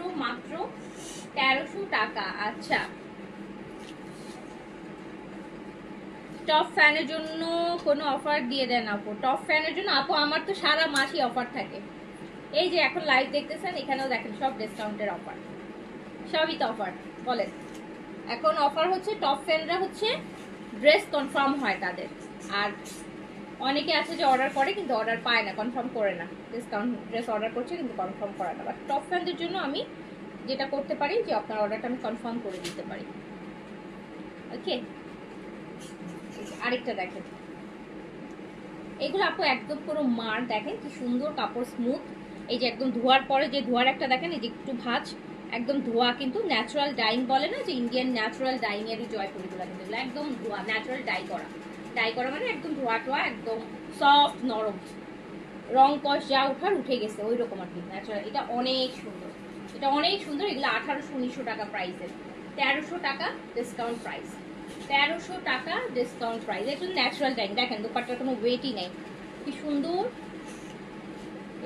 1300 টাকা। আচ্ছা, টপ ফ্যানের জন্য কোনো অফার দিয়ে দেন আপু? টপ ফ্যানের জন্য আপু আমার তো সারা মাসই অফার থাকে। এই যে এখন লাইভ দেখতেছেন, এখানেও দেখেন সব ডিসকাউন্টের অফার, সবই তো অফার। বলেন, এখন অফার হচ্ছে টপ ফ্যানরা হচ্ছে ড্রেস কনফার্ম হয় তাদের, আর অনেকে আছে যে অর্ডার করে কিন্তু অর্ডার পায় না, কনফার্ম করে না। ডিসকাউন্ট ড্রেস অর্ডার করছে কিন্তু কনফার্ম করে না। বাট টপ ফ্যানদের জন্য আমি যেটা করতে পারি যে আপনার অর্ডারটা আমি কনফার্ম করে দিতে পারি। ওকে, আরেকটা দেখেন, এগুলো আপু একদম পুরো মার, দেখেন কি সুন্দর কাপড়, স্মুথ। এই যে একদম ধোয়ার পরে যে ধোয়ার একটা দেখেন, এই যে একটু ভাঁজ, একদম ধোয়া, কিন্তু ন্যাচারাল ডাইং বলে না যে ইন্ডিয়ান ন্যাচারাল ডাইং এর জয়পুরিগুলো, কিন্তু এগুলো একদম ধোয়া, ন্যাচারাল ডাই করা। ডাই করা মানে একদম ধোয়া টোয়া, একদম সফট নরম, রং কষ যা উঠার উঠে গেছে ওই রকম আর কি, ন্যাচারাল। এটা অনেক সুন্দর, এটা অনেক সুন্দর। এগুলো 1800-1900 টাকা প্রাইসের, 1300 টাকা ডিসকাউন্ট প্রাইস, 1300 টাকা ডিসকাউন্ট প্রাইস। একটু ন্যাচারাল ডাইং, দেখেন দোপাট্টার কোনো ওয়েটই নেই, কি সুন্দর।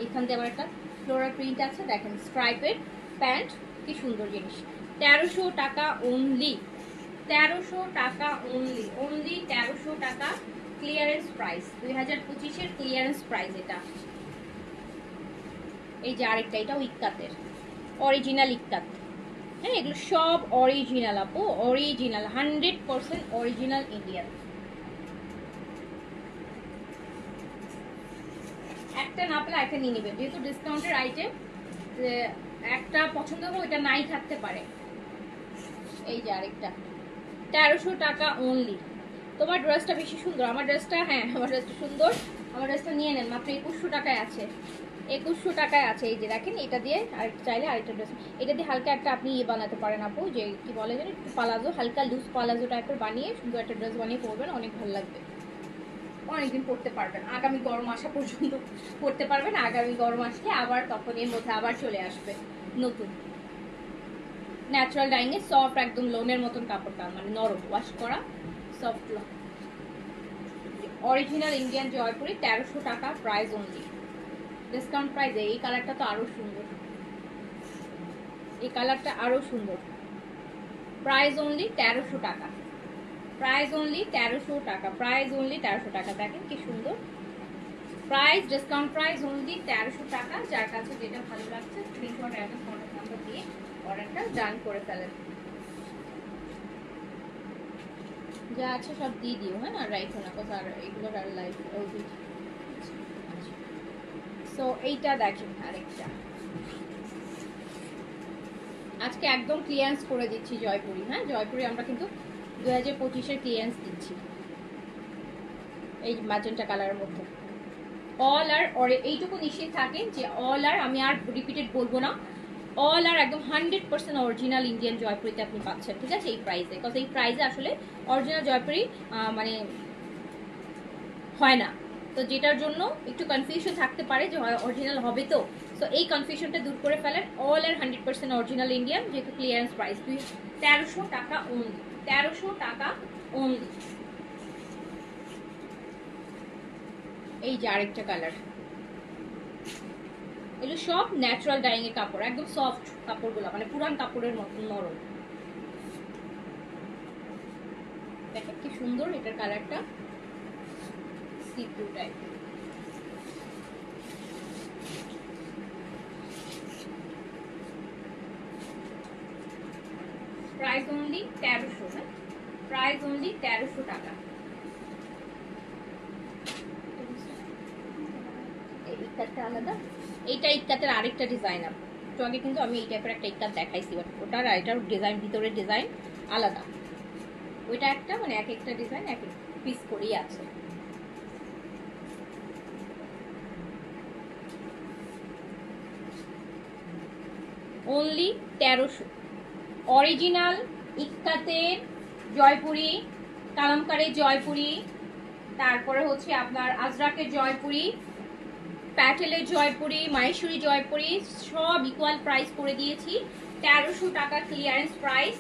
এইখান থেকে আবার একটা ফ্লোরাল প্রিন্ট আছে, দেখেন স্ট্রাইপের প্যান্ট, কি সুন্দর জিনিস। 1300 টাকা অনলি, 1300 টাকা অনলি, অনলি 1300 টাকা ক্লিয়ারেন্স প্রাইস, 2025-এর ক্লিয়ারেন্স প্রাইস এটা। এই যে আরেকটা, এটাও ইক্কাতের, অরিজিনাল ইক্কাত। হ্যাঁ, এগুলো সব অরিজিনাল আপু, অরিজিনাল 100% অরিজিনাল ইন্ডিয়ান। একটা না পেলে একটা নিয়ে নেবেন, যেহেতু ডিসকাউন্টের আইটেম, একটা পছন্দ হবে ওইটা নাই থাকতে পারে। এই যে আরেকটা 1300 টাকা অনলি। তোমার ড্রেসটা বেশি সুন্দর, আমার ড্রেসটা, হ্যাঁ আমার ড্রেসটা সুন্দর, আমার ড্রেসটা নিয়ে নেন, মাত্র 2100 টাকায় আছে, 2100 টাকায় আছে। এই যে দেখেন, এটা দিয়ে আরেকটা চাইলে আরেকটা ড্রেস, এটা দিয়ে হালকা একটা আপনি ইয়ে বানাতে পারেন আপু, যে কি বলে জানেন, একটু পালাজো, হালকা লুজ পালাজো টাইপের বানিয়ে সুন্দর একটা ড্রেস বানিয়ে পরবেন, অনেক ভালো লাগবে, অনেকদিন পড়তে পারবেন। আগামী গরম আসা পর্যন্ত পড়তে পারবেন, আগামী গরম আসলে আবার তখন এর মধ্যে আবার চলে আসবে নতুন। ন্যাচারাল ডাইং এ সফট, একদম লোনের মতন কাপড়টা, মানে নরম, ওয়াশ করা সফট লো, অরিজিনাল ইন্ডিয়ান জয়পুরি, 1300 টাকা প্রাইস অনলি, ডিসকাউন্ট প্রাইসে। এই কালারটা তো আরো সুন্দর, এই কালারটা আরো সুন্দর, প্রাইস অনলি 1300 টাকা, প্রাইস অনলি 1300 টাকা, প্রাইস অনলি 1300 টাকা। দেখেন কি সুন্দর প্রাইস, ডিসকাউন্ট প্রাইস অনলি 1300 টাকা। যার কাছে যেটা ভালো লাগছে স্ক্রিনশট এবং কন্টাক্ট নাম্বার দিয়ে অর্ডারটা ডান করে ফেলেন। যা আছে সব দিয়ে দিও, হ্যাঁ, আর রাইখো না কথা, আর এগুলোর আর লাইফ ওই। সো এইটা দেখেন আরেকটা, আজকে একদম ক্লিয়ারেন্স করে দিচ্ছি জয়পুরি। হ্যাঁ, জয়পুরি আমরা কিন্তু 2025-এর ক্লিয়ারেন্স দিচ্ছি এই ম্যাজেন্টা কালারের মধ্যে। অল আর এইটুকু নিশ্চিত থাকেন যে অল আর, আমি আর রিপিটেড বলবো না, অল আর একদম 100% অরিজিনাল ইন্ডিয়ান জয়পুরিতে আপনি পাচ্ছেন, ঠিক আছে, এই প্রাইসে। বিকজ এই প্রাইসে আসলে অরিজিনাল জয়পুরি মানে হয় না, তো যেটার জন্য একটু কনফিউশন থাকতে পারে যে অরিজিনাল হবে তো। সো এই কনফিউশনটা দূর করে ফেলেন, অল আর 100% অরিজিনাল ইন্ডিয়ান, যেহেতু ক্লিয়ারেন্স প্রাইস 1300 টাকা অনলি, 1300 টাকা অনলি। এই যে আরেকটা কালার, এগুলো সব ন্যাচারাল ডাইং এর কাপড়, একদম সফট কাপড়গুলো, মানে পুরান কাপড়ের মতন নরম। দেখেন কি সুন্দর এটার কালারটা, C blue type. Price only 1300, হ্যাঁ, প্রাইস অনলি 1300 টাকা। এই ইকাতটা আলাদা, এইটা ইকাতের আরেকটা ডিজাইন। তো আগে কিন্তু আমি এই টাইপের একটা ইকাত দেখাইছি, বাট ওটার এটার ডিজাইন, ভিতরের ডিজাইন আলাদা। ওইটা একটা মানে এক একটা ডিজাইন এক এক পিস করেই আছে। অনলি 1300, অরিজিনাল ইক্কাতের জয়পুরি, কালামকারের জয়পুরি, তারপরে হচ্ছে আপনার আজরাকের জয়পুরি, প্যাটেলের জয়পুরি, মাহেশ্বরী জয়পুরি, সব ইকুয়াল প্রাইস করে দিয়েছি। 1300 টাকা ক্লিয়ারেন্স প্রাইস।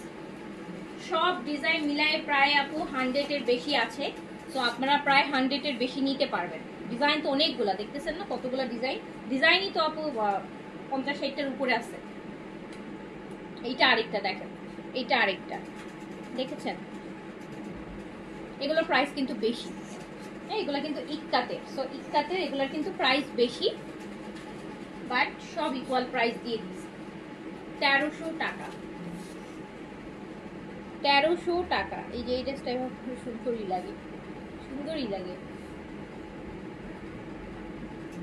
সব ডিজাইন মিলায়ে প্রায় আপু 100-এর বেশি আছে, তো আপনারা প্রায় 100-এর বেশি নিতে পারবেন। ডিজাইন তো অনেকগুলা, দেখতেছেন না কতগুলো ডিজাইন, ডিজাইনই তো আপু 50-60-এর উপরে আছে। এইটা আরেকটা দেখেন, এইটা আরেকটা দেখেছেন, এগুলোর প্রাইস কিন্তু বেশি, এগুলো কিন্তু ইক্কাতের। সো ইক্কাতের এগুলোর কিন্তু প্রাইস বেশি, বাট সব ইকুয়াল প্রাইস দিয়ে দিচ্ছি। 1300 টাকা, 1300 টাকা। এই যে এই ড্রেসটা খুব সুন্দরই লাগে, সুন্দরই লাগে,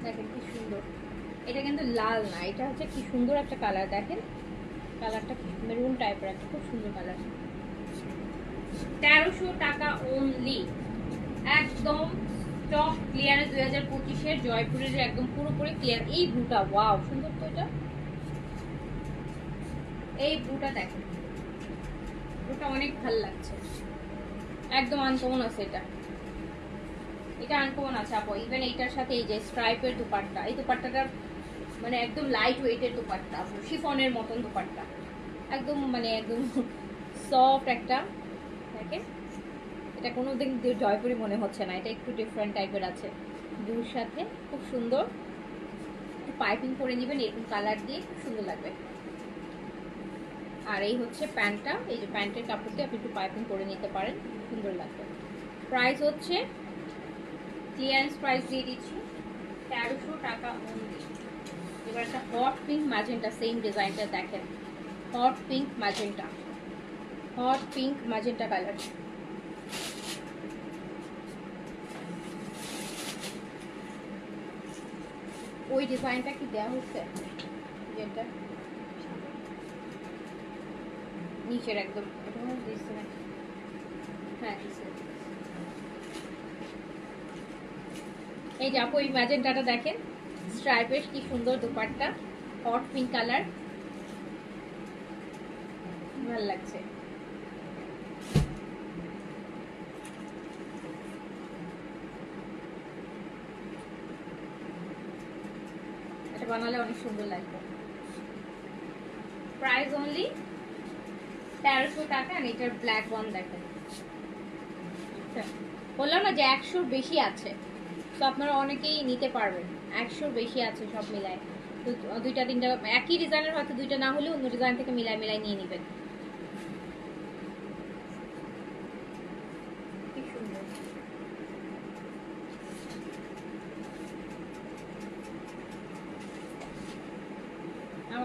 দেখেন কি সুন্দর। এটা কিন্তু লাল না, এটা হচ্ছে কি সুন্দর একটা কালার, দেখেন কালারটা মেরুন টাইপের একটা খুব সুন্দর কালার। 1300 টাকা অনলি, একদম স্টক ক্লিয়ারেন্স 2025-এর জয়পুরের একদম পুরোপুরি ক্লিয়ার। এই ব্লুটা ওয়াও সুন্দর তো, এটা এই ব্লুটা দেখেন, ব্লুটা অনেক ভালো লাগছে, একদম আনকমন আছে এটা, এটা আনকমন আছে আপু। ইভেন এইটার সাথে এই যে স্ট্রাইপের দুপাট্টা, এই দুপাট্টাটা মানে একদম লাইট ওয়েটের দুপাট্টা, শিফনের মতন দুপাট্টা, একদম মানে একদম সফট একটা। দেখেন এটা কোনোদিন জয়পুরি মনে হচ্ছে না, এটা একটু ডিফারেন্ট টাইপের আছে, ব্লুর সাথে খুব সুন্দর। পাইপিং করে নেবেন এরকম কালার দিয়ে, খুব সুন্দর লাগবে। আর এই হচ্ছে প্যান্টটা, এই যে প্যান্টের কাপড় দিয়ে আপনি একটু পাইপিং করে নিতে পারেন, সুন্দর লাগবে। প্রাইস হচ্ছে ক্লিয়ারেন্স প্রাইস দিয়ে দিচ্ছি 1300 টাকা অনলি। এবার একটা হট পিঙ্ক ম্যাজেন্টা, সেম ডিজাইনটা দেখেন, hot pink magenta, hot pink magenta colour. ওই ডিজাইনটা কি দেওয়া হচ্ছে, যেটা নিচের একদম, হ্যাঁ এই যে আপু এই ম্যাজেন্টাটা দেখেন, স্ট্রাইপের কি সুন্দর দুপাট্টা, হট পিঙ্ক কালার, ভালো লাগছে। এটা বানালে অনেক সুন্দর লাগবে। প্রাইস অনলি 1300 টাকা। আর এটার ব্ল্যাক ওয়ান দেখেন, বললাম না যে 100-র বেশি আছে, তো আপনারা অনেকেই নিতে পারবেন, 100-র বেশি আছে সব মিলায়। তো দুইটা তিনটা একই ডিজাইনের হয়তো দুইটা না হলে অন্য ডিজাইন থেকে মিলাই মিলাই নিয়ে নেবেন।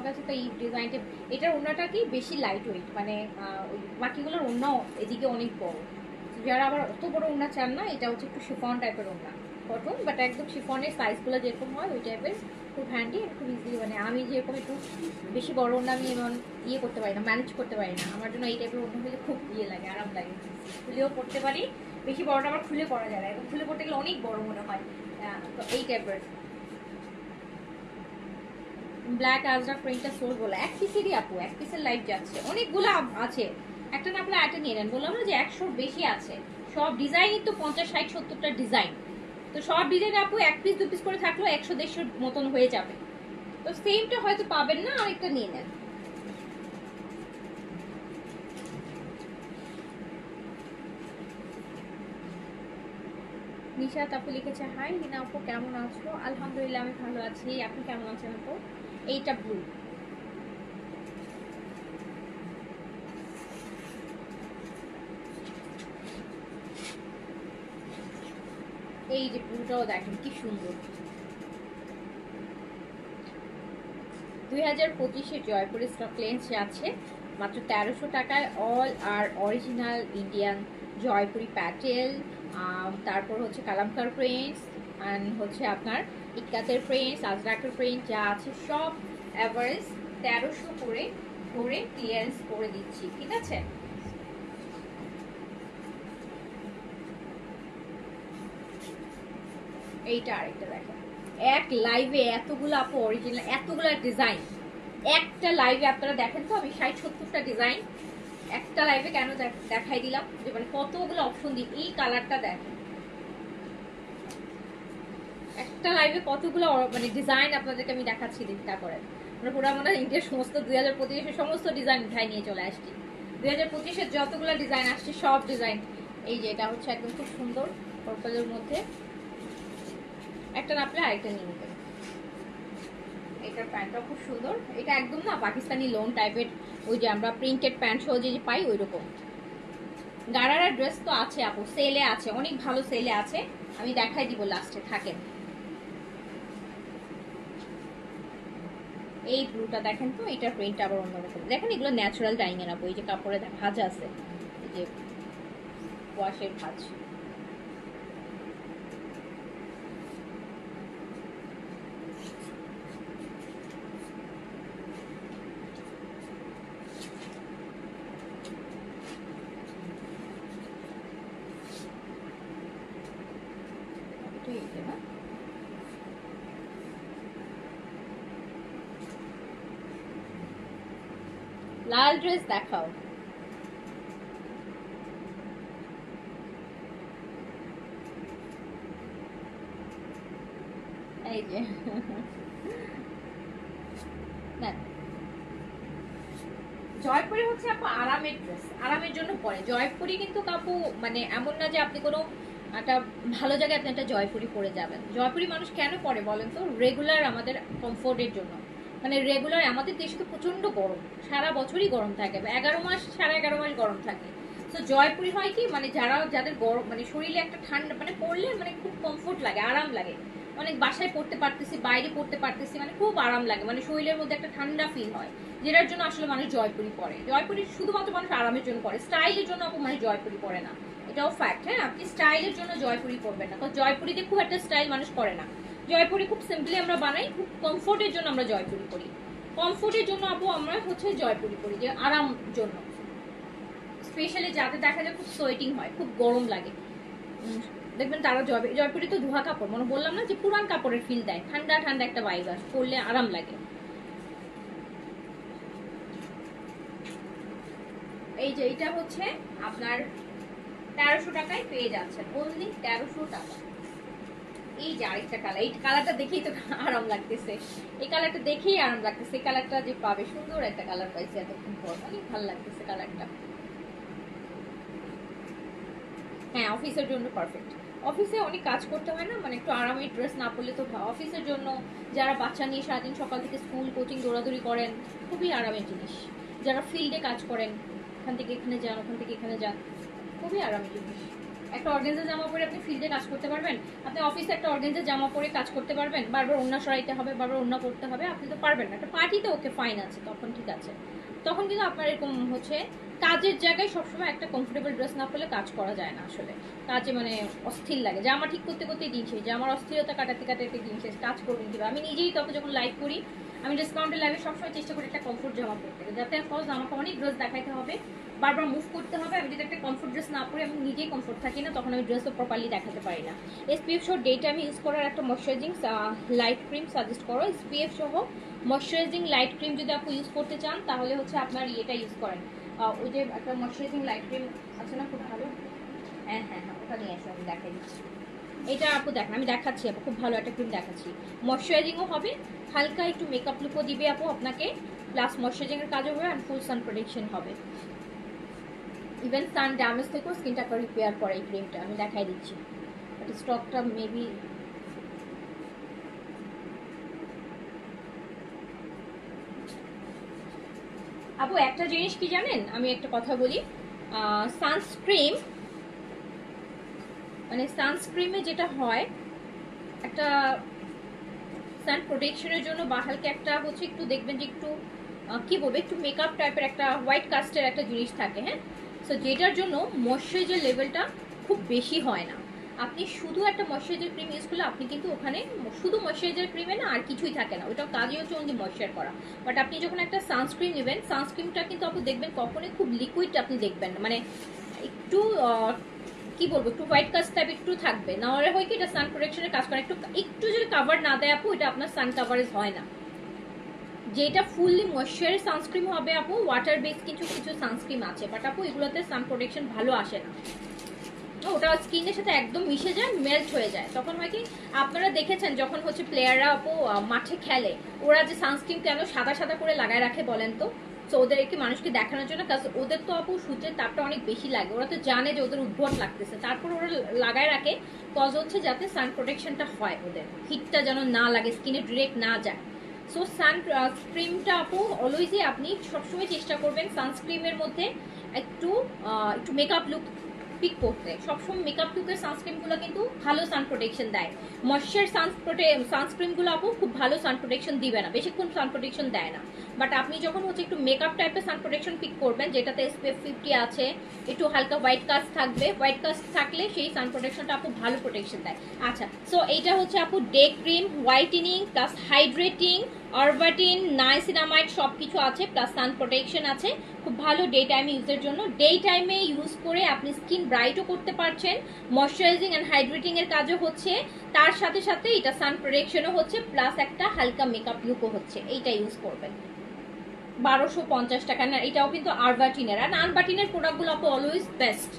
আমার কাছে তো এই ডিজাইনটা, এটার ওড়নাটা কি বেশি লাইট ওয়েট, মানে ওই বাকিগুলোর ওড়নাও এদিকে অনেক বড়। যারা আবার অত বড় ওড়না চান না, এটা হচ্ছে একটু শিফন টাইপের ওড়না, কটন বাট একদম শিফনের সাইজগুলো যেরকম হয় ওই টাইপের, খুব হ্যান্ডি, খুব ইজি। মানে আমি যেরকম একটু বেশি বড় ওড়না আমি এমন ইয়ে করতে পারি না, ম্যানেজ করতে পারি না, আমার জন্য এই টাইপের ওড়না হলে খুব ইয়ে লাগে, আরাম লাগে, খুলেও পড়তে পারি। বেশি বড়টা আবার খুলে পড়া যায় না, এবং খুলে পড়তে গেলে অনেক বড় মনে হয়। তো এই টাইপের ব্ল্যাক আজরাক প্রিন্টটা সোল বলে এক পিসেরই আপু, এক পিসের লাইভ যাচ্ছে, অনেকগুলো আছে, একটা না আপনার একটা নিয়ে নেন। বললাম না যে 100 বেশি আছে, সব ডিজাইনই তো 50, 60, 70টা ডিজাইন, তো সব ডিজাইন আপু এক পিস দু পিস করে থাকলেও 100, 150 মতন হয়ে যাবে। তো সেমটা হয়তো পাবেন না, আরেকটা নিয়ে নেন। নিশাত আপু লিখেছে, হাই হিনা আপু কেমন আছো? আলহামদুলিল্লাহ আমি ভালো আছি, আপনি কেমন আছেন আপু? এইটা ব্লু, এই যে ব্লুটাও দেখেন কি সুন্দর। 2025-এর জয়পুরের স্টক লেন্স আছে মাত্র 1300 টাকায়, অল আর অরিজিনাল ইন্ডিয়ান জয়পুরি প্যাটেল, তারপর হচ্ছে কালামকার প্রিন্টস, অ্যান্ড হচ্ছে আপনার ইক্কাতের প্রিন্টস, আজরাকের প্রিন্ট যা আছে সব অ্যাভারেজ 1300 করে ধরে ক্লিয়ারেন্স করে দিচ্ছি, ঠিক আছে? এইটা আরেকটা দেখেন, এক লাইভে এতগুলো আপু অরিজিনাল, এতগুলো ডিজাইন একটা লাইভে আপনারা দেখেন তো, আমি 60-70টা ডিজাইন একটা লাইভে কেন দেখাই দিলাম, যে মানে কতগুলো অপশন দিই। এই কালারটা দেখেন, একটা লাইভে কতগুলো মানে ডিজাইন আপনাদেরকে আমি দেখাচ্ছি, চিন্তা করেন। আমরা পুরো মনে হয় ইন্ডিয়ার সমস্ত 2025-এর সমস্ত ডিজাইন উঠাই নিয়ে চলে আসছি। 2025-এর যতগুলো ডিজাইন আসছে সব ডিজাইন। এই যে এটা হচ্ছে একদম খুব সুন্দর পার্পলের মধ্যে, একটা না আপনি আরেকটা নিয়ে নেবেন। এটার প্যান্টটাও খুব সুন্দর, এটা একদম না পাকিস্তানি লোন টাইপের, ওই যে আমরা প্রিন্টেড প্যান্ট সহ যে পাই ওই রকম। গারারা ড্রেস তো আছে আপু, সেলে আছে, অনেক ভালো সেলে আছে, আমি দেখাই দিব লাস্টে, থাকেন। এই ব্লুটা দেখেন তো, এটার প্রিন্টটা আবার অন্যরকম, দেখেন এগুলো ন্যাচারাল ডাইং এর আপু, এই যে কাপড়ে ভাঁজ আছে, এই যে ওয়াশের ভাঁজ। লাল ড্রেস দেখাও, এই যে জয়পুরি হচ্ছে আপু আরামের ড্রেস, আরামের জন্য পরে। জয়পুরি কিন্তু কাপু মানে এমন না যে আপনি কোনো একটা ভালো জায়গায় আপনি একটা জয়পুরি পরে যাবেন। জয়পুরি মানুষ কেন পরে বলেন তো? রেগুলার আমাদের কমফোর্টের জন্য, মানে রেগুলার আমাদের দেশে তো প্রচন্ড গরম, সারা বছরই গরম থাকে, 11 মাস, সাড়ে 11 মাস গরম থাকে। তো জয়পুরি হয় কি, মানে যাদের গরম মানে শরীরে একটা ঠান্ডা মানে পরলে মানে খুব কমফোর্ট লাগে, আরাম লাগে, অনেক বাসায় পড়তে পারতেছি, বাইরে পড়তে পারতেছি, মানে খুব আরাম লাগে, মানে শরীরের মধ্যে একটা ঠান্ডা ফিল হয়, যেটার জন্য আসলে মানুষ জয়পুরি পরে। জয়পুরি শুধুমাত্র মানুষ আরামের জন্য পরে, স্টাইলের জন্য আপু মানুষ জয়পুরি পরে না, এটাও ফ্যাক্ট। হ্যাঁ, আপনি স্টাইলের জন্য জয়পুরি পরবেন না, কারণ জয়পুরিতে খুব একটা স্টাইল মানুষ করে না। জয়পুরি খুব সিম্পলি আমরা বানাই, খুব কমফোর্টের জন্য আমরা জয়পুরি পরি, কমফোর্টের জন্য আপু আমরা হচ্ছে জয়পুরি পরি, যে আরাম জন্য, স্পেশালি যাতে দেখা যায় খুব সোয়েটিং হয়, খুব গরম লাগে, দেখবেন তারা জয়পুরি তো ধোয়া কাপড়, মানে বললাম না যে পুরান কাপড়ের ফিল দেয়, ঠান্ডা ঠান্ডা একটা ভাইব আসে, পরলে আরাম লাগে। এই যে এটা হচ্ছে আপনার 1300 টাকায় পেয়ে যাচ্ছেন, অনলি 1300 টাকা। এই যে আরেকটা কালার, এই কালারটা দেখেই তো আরাম লাগতেছে, এই কালারটা দেখেই আরাম লাগতেছে, এই কালারটা যে পাবে, সুন্দর একটা কালার পাইছে এতক্ষণ পর, অনেক ভালো লাগতেছে কালারটা। হ্যাঁ, অফিসের জন্য পারফেক্ট, অফিসে অনেক কাজ করতে হয় না, মানে একটু আরামের ড্রেস না পরলে তো অফিসের জন্য, যারা বাচ্চা নিয়ে সারাদিন সকাল থেকে স্কুল কোচিং দৌড়াদৌড়ি করেন, খুবই আরামের জিনিস। যারা ফিল্ডে কাজ করেন, এখান থেকে এখানে যান, ওখান থেকে এখানে যান, খুবই আরামের জিনিস। একটা অর্গানজা জামা পরে আপনি ফিল্ডে কাজ করতে পারবেন? আপনি অফিসে একটা অর্গানজা জামা পরে কাজ করতে পারবেন? বারবার ওড়না সরাইতে হবে, বারবার ওড়না পরতে হবে, আপনি তো পারবেন না। একটা পার্টিতে ওকে ফাইন আছে, তখন ঠিক আছে। তখন কিন্তু আপনার এরকম হচ্ছে কাজের জায়গায় সবসময় একটা কমফোর্টেবল ড্রেস না পরলে কাজ করা যায় না আসলে। কাজে মানে অস্থির লাগে, জামা ঠিক করতে করতে দিন শেষ, জামার অস্থিরতা কাটাতে কাটাতে দিন শেষ, কাজ করবেন কিভাবে? আমি নিজেই তখন যখন লাইভ করি, আমি ডিসকাউন্টের লাইভে সবসময় চেষ্টা করি একটা কমফোর্ট জামা পরতে, যাতে ফার্স্ট আমাকে অনেক ড্রেস দেখাইতে হবে, বারবার মুভ করতে হবে। আমি যদি একটা কমফোর্ট ড্রেস না পরে আমি নিজেই কমফোর্ট থাকি না, তখন আমি ড্রেসও প্রপারলি দেখাতে পারি না। এসপিএফ সহ ডে টাইমে ইউজ করার একটা ময়শ্চারাইজিং লাইট ক্রিম সাজেস্ট করো। এসপিএফ সহ ময়শ্চারাইজিং লাইট ক্রিম যদি আপনি ইউজ করতে চান, তাহলে হচ্ছে আপনার ইয়েটা ইউজ করেন, ওই যে একটা ময়শ্চারাইজিং লাইট ক্রিম আছে না, খুব ভালো। হ্যাঁ হ্যাঁ হ্যাঁ, ওটা নিয়ে আসো, আমি দেখাই দিচ্ছি। এটা আপু দেখেন, আমি দেখাচ্ছি আপু, খুব ভালো একটা ক্রিম দেখাচ্ছি। ময়শ্চারাইজিংও হবে, হালকা একটু মেকআপ লুকও দিবে আপু আপনাকে, প্লাস ময়শ্চারাইজিংয়ের কাজও হবে, আর ফুল সান প্রোটেকশন হবে। ইভেন সান ড্যামেজ থেকেও স্কিনটাকে রিপেয়ার করে এই ক্রিমটা, আমি দেখাই দিচ্ছি। এটা স্টকটা মেবি আপু একটা জিনিস কি জানেন, আমি একটা কথা বলি, সানস্ক্রিন মানে সানস্ক্রিমে যেটা হয়, একটা সান প্রোটেকশনের জন্য বা হালকা একটা হচ্ছে একটু দেখবেন যে একটু কি বলবো, একটু মেকআপ টাইপের একটা হোয়াইট কাস্টের একটা জিনিস থাকে, হ্যাঁ। সো যেটার জন্য ময়শ্চারাইজার লেভেলটা খুব বেশি হয় না। আপনি শুধু একটা ময়শ্চারাইজার ক্রিম ইউজ করলে আপনি কিন্তু ওখানে শুধু ময়শ্চারাইজার ক্রিমে না আর কিছুই থাকে না, ওটা কাজই হচ্ছে অনলি ময়শ্চার করা। বাট আপনি যখন একটা সানস্ক্রিন নেবেন, সানস্ক্রিনটা কিন্তু আপনি দেখবেন কখনোই খুব লিকুইড আপনি দেখবেন না, মানে একটু কি বলবো, একটু হোয়াইট কাস্ট টাইপ একটু থাকবে, না হলে হয় কি এটা সান প্রোটেকশনের কাজ করে, একটু একটু যদি কাভার না দেয় আপু, এটা আপনার সান কাভারেজ হয় না। যেটা ফুললি ময়শ্চারাইজ সানস্ক্রিন হবে আপু, ওয়াটার বেস কিছু কিছু সানস্ক্রিন আছে, বাট আপু এগুলোতে সান প্রোটেকশন ভালো আসে না, ওটা স্কিনের সাথে একদম মিশে যায়, মেল্ট হয়ে যায়। তখন হয় কি, আপনারা দেখেছেন যখন হচ্ছে প্লেয়াররা আপু মাঠে খেলে, ওরা যে সানস্ক্রিন কেন সাদা সাদা করে লাগায় রাখে বলেন তো? তো ওদেরকে মানুষকে দেখানোর জন্য, কাজ ওদের তো আপু সূর্যের তাপটা অনেক বেশি লাগে, ওরা তো জানে যে ওদের উদ্ভট লাগতেছে, তারপর ওরা লাগায় রাখে, কজ হচ্ছে যাতে সান প্রোটেকশনটা হয়, ওদের হিটটা যেন না লাগে, স্কিনে ডিরেক্ট না যায়। সো সানস্ক্রিনটা আপু অলওয়েজই আপনি সবসময় চেষ্টা করবেন সানস্ক্রিনের মধ্যে একটু একটু মেকআপ লুক পিক করতে। সবসময় মেকআপ লুকের সানস্ক্রিনগুলো কিন্তু ভালো সান প্রোটেকশন দেয়, ময়শ্চার সানস্ক্রিনগুলো আপু খুব ভালো সান প্রোটেকশন দিবে না, বেশিক্ষণ সান প্রোটেকশন দেয় না। বাট আপনি যখন হচ্ছে একটু মেকআপ টাইপের সান প্রোটেকশন পিক করবেন, যেটাতে SPF 50 আছে, একটু হালকা হোয়াইট কাস্ট থাকবে, হোয়াইট কাস্ট থাকলে সেই সান প্রোটেকশনটা আপু ভালো প্রোটেকশন দেয়। আচ্ছা, সো এইটা হচ্ছে আপু day cream, whitening plus hydrating, arbutin, niacinamide সব কিছু আছে, প্লাস সান প্রোটেকশন আছে, খুব ভালো ডে টাইমে ইউজের জন্য। ডে টাইমে ইউজ করে আপনি স্কিন ব্রাইটও করতে পারছেন, ময়শ্চারাইজিং অ্যান্ড হাইড্রেটিং এর কাজও হচ্ছে, তার সাথে সাথে এটা সান প্রোটেকশনও হচ্ছে, প্লাস একটা হালকা মেকআপ লুকও হচ্ছে। এইটা ইউজ করবেন 1250 টাকা না, এটাও কিন্তু আরবাটিনের। আর আরবাটিনের প্রোডাক্টগুলো আপু অলওয়েজ বেস্ট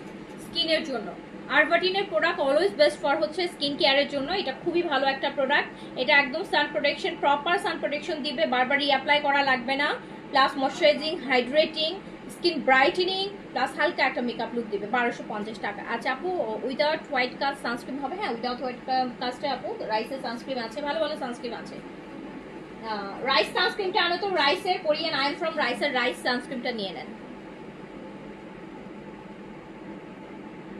স্কিনের জন্য। আরবাটিনের প্রোডাক্ট অলওয়েজ বেস্ট ফর হচ্ছে স্কিন কেয়ারের জন্য, এটা খুবই ভালো একটা প্রোডাক্ট। এটা একদম সান প্রোটেকশন, প্রপার সান প্রোটেকশন দিবে, বারবার অ্যাপ্লাই করা লাগবে না, plus moisturising, hydrating, skin brightening, plus হালকা একটা মেকআপ লুক দিবে 1250 টাকা। আচ্ছা আপু, উইদাউট হোয়াইট কাস্ট সানস্ক্রিন হবে? হ্যাঁ, উইদাউট হোয়াইট কাস্টে আপু রাইসের সানস্ক্রিন আছে, ভালো ভালো সানস্ক্রিন আছে। রাইস সানস্ক্রিনটা আনো তো, রাইসের কোরিয়ান, আই এম ফ্রম রাইসের রাইস সানস্ক্রিনটা নিয়ে নেন।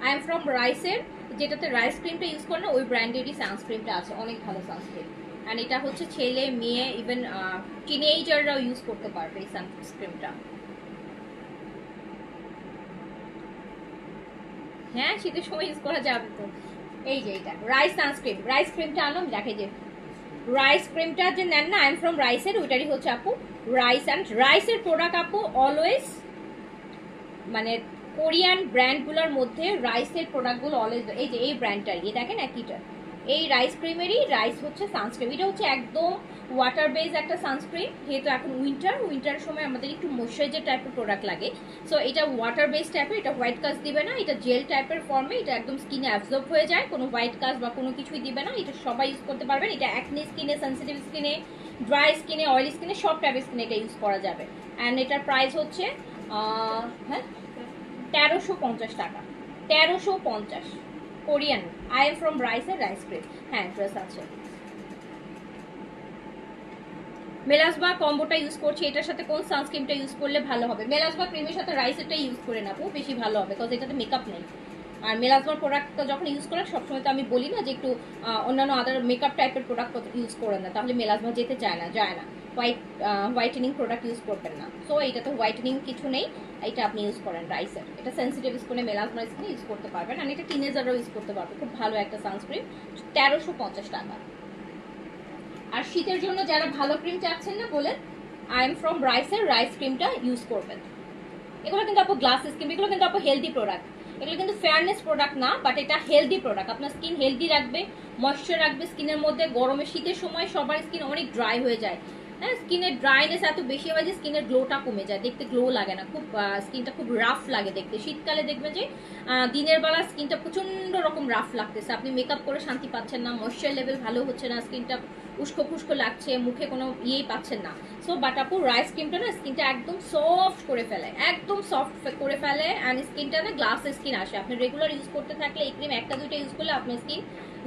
আই এম ফ্রম রাইসের যেটাতে রাইস ক্রিমটা ইউজ করে না, ওই ব্র্যান্ডেরই সানস্ক্রিনটা আছে, অনেক ভালো সানস্ক্রিন। অ্যান্ড এটা হচ্ছে ছেলে মেয়ে ইভেন টিনেজাররাও ইউজ করতে পারবে এই সানস্ক্রিনটা। হ্যাঁ, শীতের সময় ইউজ করা যাবে তো। এই যে এটা রাইস সানস্ক্রিন, রাইস ক্রিমটা আনো, দেখে যে রাইস ক্রিমটা যে নেন না, আই এম ফ্রম রাইসের, ওইটারই হচ্ছে আপু রাইস। অ্যান্ড রাইসের প্রোডাক্ট আপু অলওয়েজ মানে কোরিয়ান ব্র্যান্ডগুলোর মধ্যে রাইসের প্রোডাক্টগুলো অলওয়েজ, এই যে এই ব্র্যান্ডটার, এই দেখেন একইটা, এই রাইস ক্রিমেরই রাইস হচ্ছে সানস্ক্রিন। এটা হচ্ছে একদম ওয়াটার বেস একটা সানস্ক্রিন, যেহেতু এখন উইন্টার সময় আমাদের একটু ময়শ্চারাইজার টাইপের প্রোডাক্ট লাগে। সো এটা ওয়াটার বেস টাইপের, এটা হোয়াইট কাস্ট দিবে না, এটা জেল টাইপের ফর্মে, এটা একদম স্কিনে অ্যাবজর্ব হয়ে যায়, কোনো হোয়াইট কাস্ট বা কোনো কিছুই দিবে না, এটা সবাই ইউজ করতে পারবেন। এটা অ্যাকনি স্কিনে, সেন্সিটিভ স্কিনে, ড্রাই স্কিনে, অয়েলি স্কিনে, সব টাইপের স্কিনে এটা ইউজ করা যাবে। অ্যান্ড এটার প্রাইস হচ্ছে হ্যাঁ 1350 টাকা, 1350 কোরিয়ান। আই এম ফ্রম রাইসের রাইস ক্রিম। হ্যাঁ, ড্রেস আছে। মেলাসবা কম্বোটা ইউজ করছি, এটার সাথে কোন সানস্ক্রিনটা ইউজ করলে ভালো হবে? মেলাসবা ক্রিমের সাথে রাইসেরটা ইউজ করে নেবো, বেশি ভালো হবে, বিকজ এটাতে মেকআপ নেই। আর মেলাজমার প্রোডাক্টটা যখন ইউজ করেন সবসময় তো আমি বলি না যে একটু অন্যান্য আদার মেকআপ টাইপের প্রোডাক্ট ইউজ করেন না, তাহলে মেলাজমা যেতে যায় না। হোয়াইটেনিং প্রোডাক্ট ইউজ করবেন না। সো এটা তো হোয়াইটেনিং কিছু নেই, এটা আপনি ইউজ করেন রাইসের। এটা সেন্সিটিভ স্কিনে, মেলাজমার স্কিনে ইউজ করতে পারবেন, আর এটা টিনেজাররাও ইউজ করতে পারবে। খুব ভালো একটা সানস্ক্রিন, 1350 টাকা। আর শীতের জন্য যারা ভালো ক্রিম চাচ্ছেন না, বলেন আই এম ফ্রম রাইসের রাইস ক্রিমটা ইউজ করবেন। এগুলো কিন্তু আপু গ্লাস স্কিন, এগুলো কিন্তু আপু হেলদি প্রোডাক্ট, এগুলো কিন্তু ফেয়ারনেস প্রোডাক্ট না, বাট এটা হেলদি প্রোডাক্ট। আপনার স্কিন হেলদি রাখবে, ময়েশ্চার রাখবে স্কিনের মধ্যে। গরমে শীতের সময় সবার স্কিন অনেক ড্রাই হয়ে যায়, হ্যাঁ, স্কিনের ড্রাইনেস এত বেশি হয় যে স্কিনের গ্লোটা কমে যায়, দেখতে গ্লো লাগে না, খুব স্কিনটা খুব রাফ লাগে দেখতে। শীতকালে দেখবেন যে দিনের বেলা স্কিনটা প্রচন্ড রকম রাফ লাগতেছে, আপনি মেকআপ করে শান্তি পাচ্ছেন না, ময়েশ্চার লেভেল ভালো হচ্ছে না, স্কিনটা উস্কো খুস্কো লাগছে, মুখে কোনো ইয়েই পাচ্ছেন না। সো বাট আপু রাইস ক্রিমটা না স্কিনটা একদম সফট করে ফেলে, একদম সফট করে ফেলে, অ্যান্ড স্কিনটা না গ্লাস স্কিন আসে। আপনি রেগুলার ইউজ করতে থাকলে এই ক্রিম একটা দুইটা ইউজ করলে আপনার স্কিন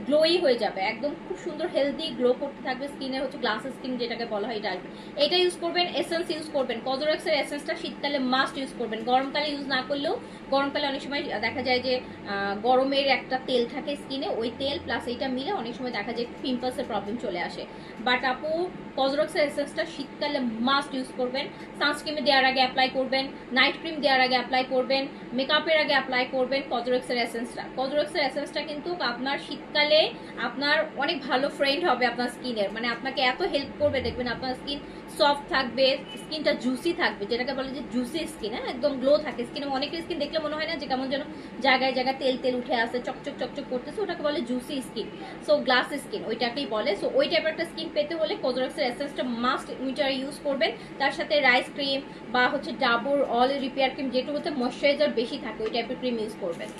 গ্লোই হয়ে যাবে, একদম খুব সুন্দর হেলদি গ্লো করতে থাকবে স্কিনের, হচ্ছে গ্লাস স্কিন যেটাকে বলা হয় এটা আসবে। এটা ইউজ করবেন, এসেন্স ইউজ করবেন, কজরক্সের এসেন্সটা শীতকালে মাস্ট ইউজ করবেন। গরমকালে ইউজ না করলেও, গরমকালে অনেক সময় দেখা যায় যে গরমের একটা তেল থাকে স্কিনে, ওই তেল প্লাস এইটা মিলে অনেক সময় দেখা যায় পিম্পলসের প্রবলেম চলে আসে। বাট আপু কজরক্সের এসেন্সটা শীতকালে মাস্ট ইউজ করবেন। সানস্ক্রিমে দেওয়ার আগে অ্যাপ্লাই করবেন, নাইট ক্রিম দেওয়ার আগে অ্যাপ্লাই করবেন, মেকআপের আগে অ্যাপ্লাই করবেন কজরক্সের এসেন্সটা। কজরক্সের এসেন্সটা কিন্তু আপনার শীতকালে আপনার অনেক ভালো ফ্রেন্ড হবে আপনার স্কিনের, মানে আপনাকে এত হেল্প করবে, দেখবেন আপনার স্কিন সফট থাকবে, স্কিনটা জুসি থাকবে, যেটাকে বলে যে জুসি স্কিন, হ্যাঁ, একদম গ্লো থাকে স্কিনে। অনেকের স্কিন দেখলে মনে হয় না যে কেমন যেন জায়গায় জায়গায় তেল তেল উঠে আসে, চকচক চকচক করতেছে, ওটাকে বলে juicy skin. So glass skin ওইটাকেই বলে। সো ওই টাইপের একটা স্কিন পেতে হলে কজরক্সের এসেন্সটা মাস্ট উইন্টারে ইউজ করবেন। তার সাথে রাইস ক্রিম বা হচ্ছে ডাবর অল রিপেয়ার ক্রিম, যেটুকুতে ময়শ্চারাইজার বেশি থাকে ওই টাইপের ক্রিম ইউজ করবেন।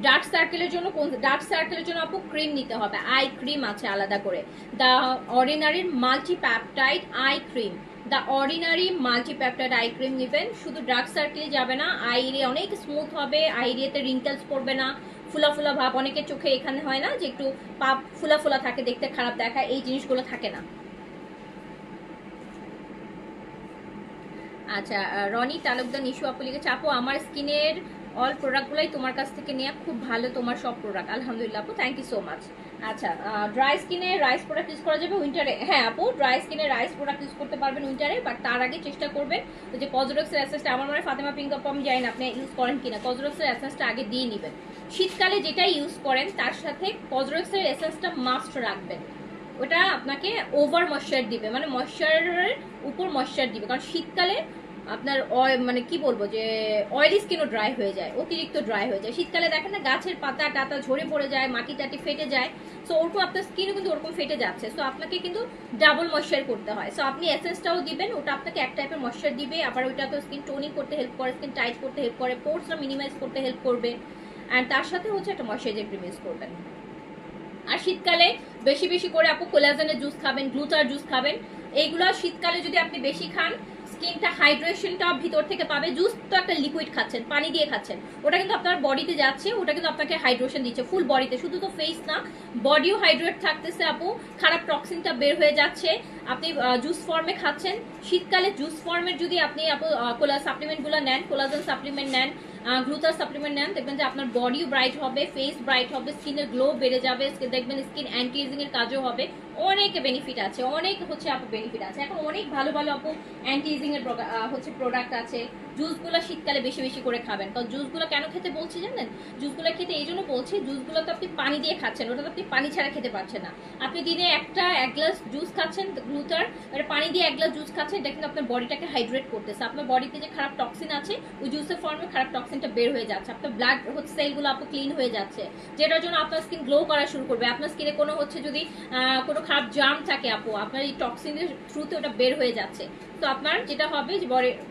ডার্ক সার্কেলের জন্য ডার্ক সার্কেলের জন্য আপু ক্রিম নিতে হবে, আই ক্রিম আছে আলাদা করে, দ্য অর্ডিনারির multipeptide eye cream. The Ordinary multipeptide eye cream নেবেন, শুধু ডার্ক সার্কেলে যাবে না, আই এরিয়া অনেক স্মুথ হবে, আই এরিয়াতে রিঙ্কেলস পড়বে না, ফুলা ফুলা ভাব, অনেকের চোখে এখানে হয় না যে একটু পাপ ফুলা ফুলা থাকে, দেখতে খারাপ দেখায়, এই জিনিসগুলো থাকে না। আচ্ছা, রনি তালুকদার নিশু আপু লিখেছে, আপু আমার স্কিনের অল প্রোডাক্টগুলোই তোমার কাছ থেকে নেওয়া, খুব ভালো তোমার সব প্রোডাক্ট। আলহামদুলিল্লাহ আপু, থ্যাংক ইউ সো মাচ। আচ্ছা, ড্রাই স্কিনে রাইস প্রোডাক্ট ইউজ করা যাবে উইন্টারে? হ্যাঁ আপু, ড্রাই স্কিনে রাইস প্রোডাক্ট ইউজ করতে পারবেন উইন্টারে, বাট তার আগে চেষ্টা করবেন যে কজরক্সের এসেন্সটা, আমার মনে হয় ফাতেমা পিঙ্ক আপু, আমি জানি না আপনি ইউজ করেন কিনা, কজরক্সের এসেন্সটা আগে দিয়ে নেবেন। শীতকালে যেটাই ইউজ করেন তার সাথে কজরক্সের এসেন্সটা মাস্ট রাখবেন, ওটা আপনাকে ওভার ময়েশ্চার দিবে, মানে ময়েশ্চারের উপর ময়েশ্চার দিবে, কারণ শীতকালে আপনার মানে কি বলবো যে অয়েলি স্কিনও ড্রাই হয়ে যায়, অতিরিক্ত ড্রাই হয়ে যায়। শীতকালে দেখেন না গাছের পাতা টাতা ঝরে পড়ে যায়, মাটি টাটি ফেটে যায়, সো ওরকম আপনার স্কিনও কিন্তু ওরকম ফেটে যাচ্ছে। সো আপনাকে কিন্তু ডাবল ময়েশ্চার করতে হয়। সো আপনি এসেন্সটাও দিবেন, ওটা আপনাকে এক টাইপের ময়েশ্চার দিবে, আবার ওইটা তো স্কিন টোনিং করতে হেল্প করে, স্কিন টাইট করতে হেল্প করে, পোর্সটা মিনিমাইজ করতে হেল্প করবে, অ্যান্ড তার সাথে হচ্ছে একটা ময়েশ্চারাইজার ক্রিম ইউজ করবেন। আর শীতকালে বেশি বেশি করে আপু কোলাজেনের জুস খাবেন, গ্লুটার জুস খাবেন, এইগুলো শীতকালে যদি আপনি বেশি খান স্কিনটা হাইড্রেশনটা ভিতর থেকে পাবে। জুস তো একটা লিকুইড খাচ্ছেন, পানি দিয়ে খাচ্ছেন, ওটা কিন্তু আপনার বডিতে যাচ্ছে, ওটা কিন্তু আপনাকে হাইড্রেশন দিচ্ছে ফুল বডিতে, শুধু তো ফেস না, বডিও হাইড্রেট থাকতেছে আপু, খারাপ টক্সিনটা বের হয়ে যাচ্ছে। আপনি জুস ফর্মে খাচ্ছেন, শীতকালে জুস ফর্মের যদি আপনি আপু সাপ্লিমেন্টগুলো নেন, কোলাজেন সাপ্লিমেন্ট নেন, গ্লুটার সাপ্লিমেন্ট নেন, দেখবেন যে আপনার বডিও ব্রাইট হবে, ফেস ব্রাইট হবে, স্কিনের গ্লো বেড়ে যাবে, দেখবেন স্কিন অ্যান্টি এজিং এর কাজও হবে, অনেক বেনিফিট আছে, অনেক হচ্ছে আপু বেনিফিট আছে। এখন অনেক ভালো ভালো আপু অ্যান্টি এজিং এর হচ্ছে প্রোডাক্ট আছে। জুসগুলো শীতকালে বেশি বেশি করে খাবেন, কারণ জুসগুলো কেন খেতে বলছি জানেন? জুসগুলো খেতে এই জন্য বলছি, জুসগুলো তো আপনি পানি দিয়ে খাচ্ছেন, ওটা তো আপনি পানি ছাড়া খেতে পারছেন না। আপনি দিনে এক গ্লাস জুস খাচ্ছেন গ্লুটার, পানি দিয়ে এক গ্লাস জুস খাচ্ছেন, এটা কিন্তু আপনার বডিটাকে হাইড্রেট করতেছে, আপনার বডিতে যে খারাপ টক্সিন আছে ওই জুসের ফর্মে খারাপ টক্সিনটা বের হয়ে যাচ্ছে, আপনার ব্লাড হচ্ছে সেলগুলো আপনার ক্লিন হয়ে যাচ্ছে, যেটার জন্য আপনার স্কিন গ্লো করা শুরু করবে। আপনার স্কিনে কোনো হচ্ছে যদি কোনো খারাপ জার্ম থাকে আপু, আপনার এই টক্সিনের থ্রুতে ওটা বের হয়ে যাচ্ছে, তো আপনার যেটা হবে যে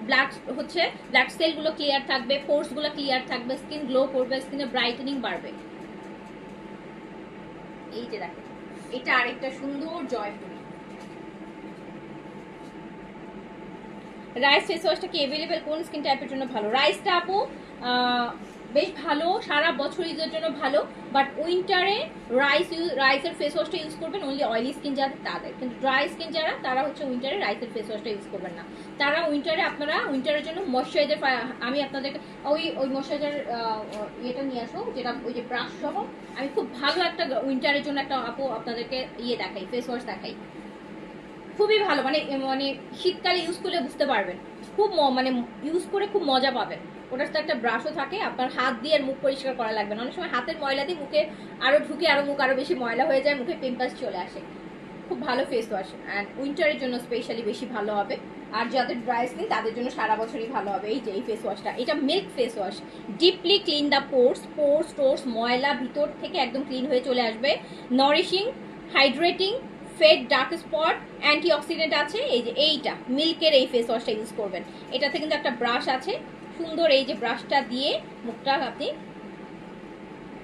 ব্লাড হচ্ছে ব্লাড সেলগুলো ক্লিয়ার থাকবে, পোর্সগুলো ক্লিয়ার থাকবে, স্কিন গ্লো করবে, স্কিনে ব্রাইটেনিং বাড়বে। এই যে দেখেন, এটা আরেকটা সুন্দর জয়পুরি। রাইস ফেস ওয়াশটা কি अवेलेबल কোন স্কিন টাইপের জন্য ভালো? রাইসটা আপু বেশ ভালো, সারা বছর ইউজের জন্য ভালো। বাট উইন্টারে রাইসের ফেস ওয়াশটা ইউজ করবেন অনলি অয়েলি স্কিন যাদের তাদের, কিন্তু ড্রাই স্কিন যারা তারা হচ্ছে উইন্টারে রাইসের ফেস ওয়াশটা ইউজ করবেন না। তারা উইন্টারে আপনারা উইন্টারের জন্য ময়শ্চারাইজার, আমি আপনাদেরকে ওই ময়শ্চারাইজার ইয়েটা নিয়ে আসবো, যেটা ওই যে ব্রাশ সহ। আমি খুব ভালো একটা উইন্টারের জন্য একটা আপু আপনাদেরকে দেখাই, ফেস ওয়াশ দেখাই, খুবই ভালো। মানে মানে শীতকালে ইউজ করলে বুঝতে পারবেন, খুব মানে ইউজ করে খুব মজা পাবেন। ওটার সাথে একটা ব্রাশও থাকে, আপনার হাত দিয়ে আর মুখ পরিষ্কার করা লাগবে না। অনেক সময় হাতের ময়লা দিয়ে মুখে আরো ঢুকে আরো মুখ আরো বেশি ময়লা হয়ে যায়, মুখে পিম্পলস চলে আসে। খুব ভালো ফেস ওয়াশ, অ্যান্ড উইন্টারের জন্য স্পেশালি বেশি ভালো হবে। আর যাদের ড্রাই স্কিন তাদের জন্য সারা বছরই ভালো হবে। এই যে এই ফেস ওয়াশটা, এটা milk face wash, deeply clean the pores ময়লা ভিতর থেকে একদম ক্লিন হয়ে চলে আসবে। Nourishing, hydrating, fade, dark spot, antioxidant আছে। এই যে এইটা মিল্কের এই ফেস ওয়াশটা ইউজ করবেন। এটাতে কিন্তু একটা ব্রাশ আছে সুন্দর, এই যে ব্রাশটা দিয়ে মুখটা আপনি,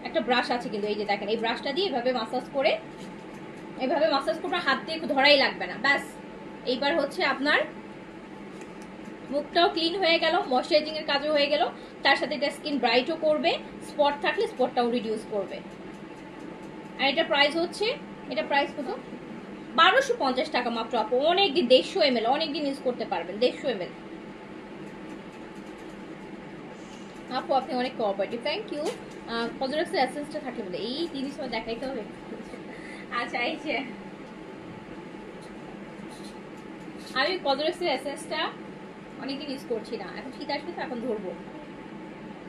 একটা ব্রাশ আছে কিন্তু এই যে দেখেন, এই ব্রাশটা দিয়ে এভাবে মাসাজ করে, এভাবে মাসাজ করবে, হাত দিয়ে ধরাই লাগবে না, ব্যাস। এইবার হচ্ছে আপনার মুখটাও ক্লিন হয়ে গেল, ময়শ্চারাইজিং এর কাজও হয়ে গেল, তার সাথে এটা স্কিন ব্রাইটও করবে, স্পট থাকলে স্পটটাও রিডিউস করবে। আর এটা প্রাইস হচ্ছে, এটা প্রাইস কত, 1250 টাকা মাত্র আপু। অনেকদিন 150 ml অনেকদিন ইউজ করতে পারবেন, 150 ml। আপু আপনি অনেক কোঅপারেটিভ, থ্যাংক ইউ। কজরক্সের এসেন্সটা থাকে বলে এই জিনিস দেখাইতে হবে। আচ্ছা এই যে আমি কজরক্সের এসেন্সটা অনেকদিন ইউজ করছি না, এখন শীত আসবে তো এখন ধরবো,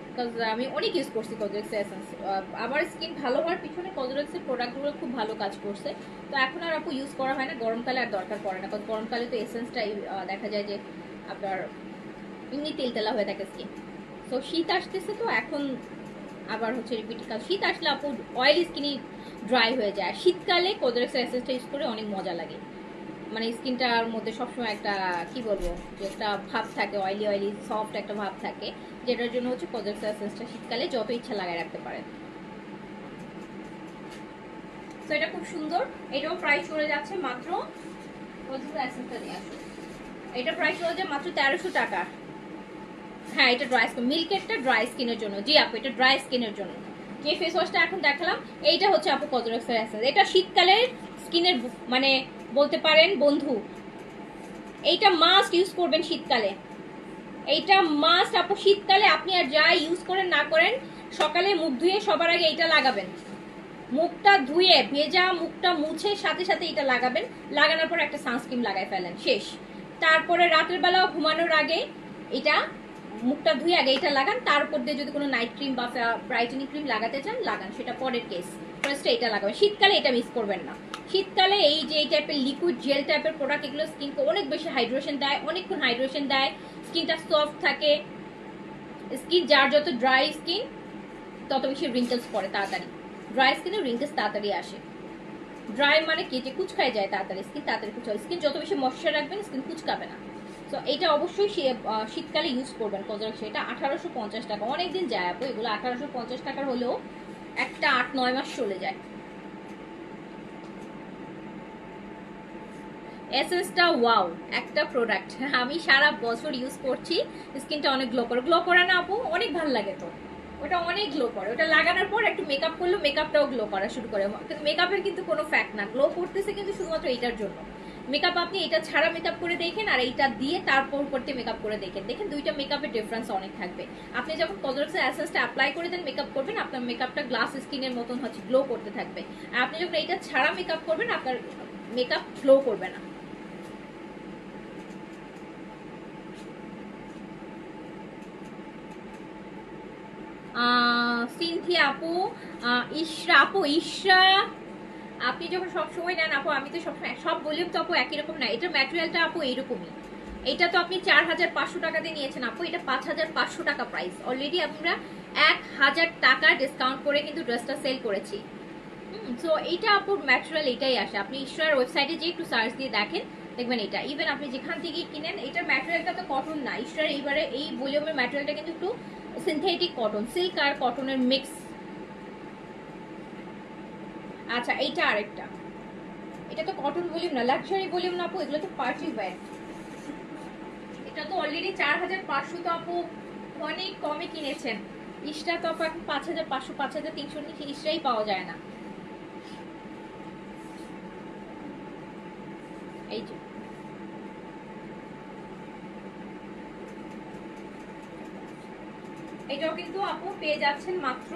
বিকজ আমি অনেক ইউজ করছি কজরক্সের এসেন্স। আমার স্কিন ভালো হওয়ার পিছনে কজরক্সের প্রোডাক্টগুলো খুব ভালো কাজ করছে। তো এখন আর আপু ইউজ করা হয় না, গরমকালে আর দরকার পড়ে না, কারণ গরমকালে তো এসেন্সটা দেখা যায় যে আপনার এমনি তেলতেলা হয়ে থাকে স্কিন। তো শীত আসতেছে তো এখন আবার হচ্ছে রিপিট কাজ। শীত আসলে আপু অয়েলি স্কিনই ড্রাই হয়ে যায়, শীতকালে কজরক্সের এসেন্সটা ইউজ করে অনেক মজা লাগে। মানে স্কিনটার মধ্যে সবসময় একটা কি বলবো, যে একটা ভাব থাকে, অয়েলি সফট একটা ভাব থাকে, যেটার জন্য হচ্ছে কজরক্সের এসেন্সটা শীতকালে যত ইচ্ছা লাগায় রাখতে পারেন। তো এটা খুব সুন্দর, এটাও প্রাইস চলে যাচ্ছে মাত্র, কজরক্সের এসেন্সটা নিয়ে আসো, এটা প্রাইস চলে যায় মাত্র 1300 টাকা। হ্যাঁ এটা ড্রাই স্কিন, মিল্কেরটা ড্রাই স্কিনের জন্য। জি আপু এটা ড্রাই স্কিনের জন্য। যে ফেস ওয়াশটা এখন দেখালাম এইটা হচ্ছে আপু কজরক্সের এসেন্স, এটা শীতকালের স্কিনের মানে বলতে পারেন বন্ধু। এইটা মাস্ট ইউজ করবেন শীতকালে, এইটা মাস্ট আপু শীতকালে। আপনি আর যা ইউজ করেন না করেন, সকালে মুখ ধুয়ে সবার আগে এইটা লাগাবেন, মুখটা ধুয়ে ভেজা মুখটা মুছে সাথে সাথে এটা লাগাবেন, লাগানোর পর একটা সানস্ক্রিন লাগাই ফেলেন, শেষ। তারপরে রাতের বেলা ঘুমানোর আগে এটা মুখটা ধুয়ে আগে এটা লাগান, তার উপর দিয়ে যদি কোনো নাইট ক্রিম বা ব্রাইটেনিং ক্রিম লাগাতে চান লাগান, সেটা পরের কেস। ফার্স্টে এটা লাগাবেন, শীতকালে এটা মিস করবেন না। শীতকালে এই যে এই টাইপের লিকুইড জেল টাইপের প্রোডাক্ট, এগুলো স্কিনকে অনেক বেশি হাইড্রেশন দেয়, অনেকক্ষণ হাইড্রেশন দেয়, স্কিনটা সফট থাকে। স্কিন যার যত ড্রাই স্কিন তত বেশি রিঙ্কেলস পড়ে তাড়াতাড়ি, ড্রাই স্কিনে রিঙ্কেলস তাড়াতাড়ি আসে। ড্রাই মানে কি, যে কুচকায় যায় তাড়াতাড়ি স্কিন, তাড়াতাড়ি কুচকায় স্কিন, যত বেশি ময়শ্চার রাখবেন স্কিন কুচকাবে না। তো এটা অবশ্যই শীতকালে ইউজ করবেন কজরক্স। এটা 1850 টাকা, অনেকদিন যায় আপু, এগুলো 1850 টাকার হলেও একটা 8-9 মাস চলে যায়। এসেন্সটা ওয়াও একটা প্রোডাক্ট, আমি সারা বছর ইউজ করছি, স্কিনটা অনেক গ্লো করে না আপু, অনেক ভালো লাগে। তো ওটা অনেক গ্লো করে, ওটা লাগানোর পর একটু মেকআপ করলে মেকআপটাও গ্লো করা শুরু করে। কিন্তু মেকআপের কিন্তু কোনো ফ্যাক্ট না, গ্লো করতেছে কিন্তু শুধুমাত্র এইটার জন্য। মেকআপ আপনি এটা ছাড়া মেকআপ করে দেখেন, আর এইটা দিয়ে তারপর করতে মেকআপ করে দেখেন, দেখেন দুইটা মেকআপের ডিফারেন্স অনেক থাকবে। আপনি যখন কজরক্সের এসেন্সটা অ্যাপ্লাই করে দেন মেকআপ করবেন, আপনার মেকআপটা গ্লাস স্কিনের মতন হচ্ছে গ্লো করতে থাকবে। আর আপনি যখন এইটা ছাড়া মেকআপ করবেন, আপনার মেকআপ গ্লো করবে না। সিনথিয়া আপু, ইশরা আপু, ইশরা আপনি যখন সব সময় নেন আপু, আমি তো সবসময় সব বললাম তো আপু একই রকম না, এটার ম্যাটেরিয়ালটা আপু এইরকমই। এটা তো আপনি 4500 টাকা দিয়ে নিয়েছেন আপু, এটা 5500 টাকা প্রাইস। অলরেডি আমরা 1000 টাকা ডিসকাউন্ট করে কিন্তু ড্রেসটা সেল করেছি। সো এইটা আপুর ম্যাটেরিয়াল এটাই আসে, আপনি ইশরার ওয়েবসাইটে যে একটু সার্চ দিয়ে দেখেন দেখবেন এটা। ইভেন আপনি যেখান থেকে কিনেন, এটার ম্যাটেরিয়ালটা তো কটন না, ইশরার এইবারে এই ভলিউমের ম্যাটেরিয়ালটা কিন্তু একটু সিনথেটিক কটন, সিল্ক আর কটনের মিক্স। আচ্ছা এইটা আরেকটা, এটা তো কটন ভলিউম না, লাক্সারি ভলিউম না আপু, এগুলো তো পার্টি ওয়্যার। এটা তো অলরেডি 4500, তো আপু অনেক কমে কিনেছেন, ইস্টা তো এখন 5500 5300 নিচে ইস্টাই পাওয়া যায় না। এই যে এটাও কিন্তু আপু পেয়ে যাচ্ছেন মাত্র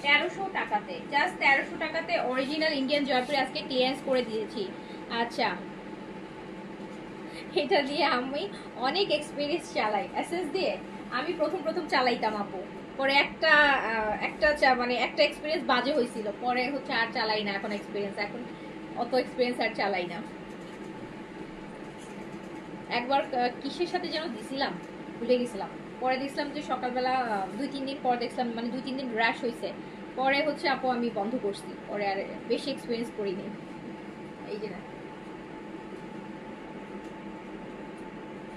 1300 টাকাতে, জাস্ট 1300 টাকাতে অরিজিনাল ইন্ডিয়ান জয়পুরি আজকে ক্লিয়ারেন্স করে দিয়েছি। আচ্ছা, এটা দিয়ে আমি অনেক এক্সপিরিয়েন্স চালাই, এসএস দিয়ে আমি প্রথম চালাইতাম আপু, পরে একটা মানে একটা এক্সপিরিয়েন্স বাজে হয়েছিল, পরে হচ্ছে আর চালাই না এখন এক্সপিরিয়েন্স, এখন অত এক্সপিরিয়েন্স আর চালাই না। একবার কিসের সাথে যেন দিছিলাম, ভুলে গেছিলাম, পরে দেখলাম যে সকালবেলা 2-3 দিন পর দেখলাম মানে 2-3 দিন র্যাশ হয়েছে, পরে হচ্ছে আপু আমি বন্ধ করছি, পরে আর বেশি এক্সপিরিয়েন্স করিনি। এই যে না,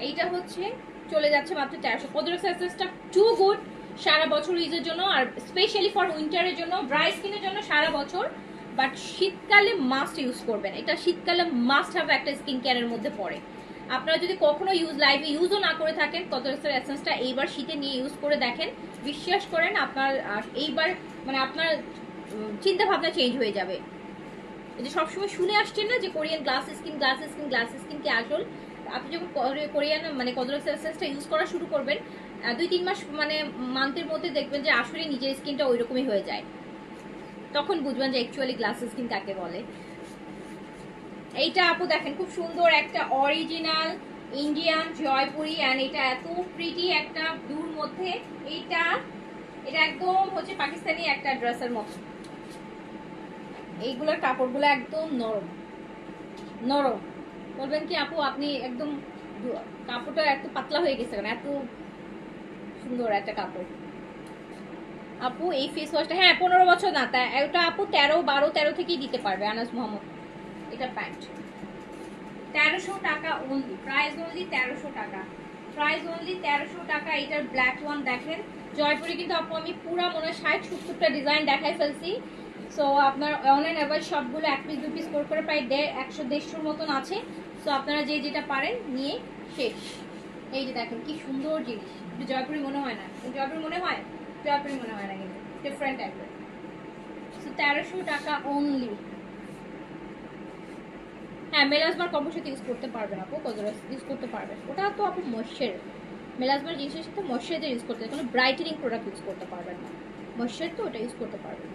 এইটা হচ্ছে চলে যাচ্ছে মাত্র 400। কদর সাইজটা টু গুড সারা বছর ইউজের জন্য, আর স্পেশালি ফর উইন্টারের জন্য, ড্রাই স্কিনের জন্য সারা বছর, বাট শীতকালে মাস্ট ইউজ করবেন। এটা শীতকালে মাস্ট হ্যাভ একটা স্কিন কেয়ারের মধ্যে পড়ে। আপনারা যদি কখনো লাইভে ইউজও না করে থাকেন, কদরেক্সের এসেন্সটা এইবার শীতে নিয়ে ইউজ করে দেখেন, বিশ্বাস করেন আপনার এইবার মানে আপনার চিন্তা ভাবনা চেঞ্জ হয়ে যাবে। এই যে সবসময় শুনে আসছেন না যে কোরিয়ান গ্লাস স্কিন কি আসল, আপনি যখন কোরিয়ান মানে কদরেক্স এসেন্সটা ইউজ করা শুরু করবেন, 2-3 মাস মানে মান্থের মধ্যে দেখবেন যে আসলে নিজের স্কিনটা ওই রকমই হয়ে যায়, তখন বুঝবেন যে অ্যাকচুয়ালি গ্লাস স্কিন কাকে বলে। এইটা আপু দেখেন খুব সুন্দর একটা অরিজিনাল ইন্ডিয়ান জয়পুরি, এন্ড এটা এত প্রিটি একটা ব্লুর মধ্যে, এটা একদম হচ্ছে পাকিস্তানি একটা ড্রেসের মতো। এইগুলোর কাপড়গুলো একদম নরম নরম, বলবেন কি আপু আপনি একদম কাপড়টা একটু পাতলা হয়ে গেছে কেন, এত সুন্দর একটা কাপড়। আপু এই ফেস ওয়াশটা হ্যাঁ 15 বছর না, তাই এটা আপু 13 থেকেই দিতে পারবে আনাস মোহাম্মদ। এটা প্যান্ট 1300 টাকা অনলি, প্রাইস অনলি 1300 টাকা, প্রাইস অনলি 1300 টাকা। এটার ব্ল্যাক ওয়ান দেখেন জয়পুরি, কিন্তু আপু আমি পুরা মনে হয় 60-70টা ডিজাইন দেখাই ফেলছি। সো আপনার অনলাইন অ্যাভারেজ সবগুলো 1 পিস 2 পিস করে প্রায় 100-150 মতন আছে। সো আপনারা যে যেটা পারেন নিয়ে শেষ। এই যে দেখেন কি সুন্দর জিনিস, জয়পুরি মনে হয় না, জয়পুরি মনে হয়, জয়পুরি মনে হয় না, কিন্তু ডিফারেন্ট টাইপের। সো 1300 টাকা অনলি। হ্যাঁ মেলাজমার কম্বোর সাথে ইউজ করতে পারবেন আপু, কদরেক্স ইউজ করতে পারবেন, ওটা তো আপু ময়েশ্চার, মেলাজমার জিনিসের সাথে ময়েশ্চারাইজার ইউজ করতে, কোনো ব্রাইটেনিং প্রোডাক্ট ইউজ করতে পারবেন না, ময়েশ্চার তো ওটা ইউজ করতে পারবেন।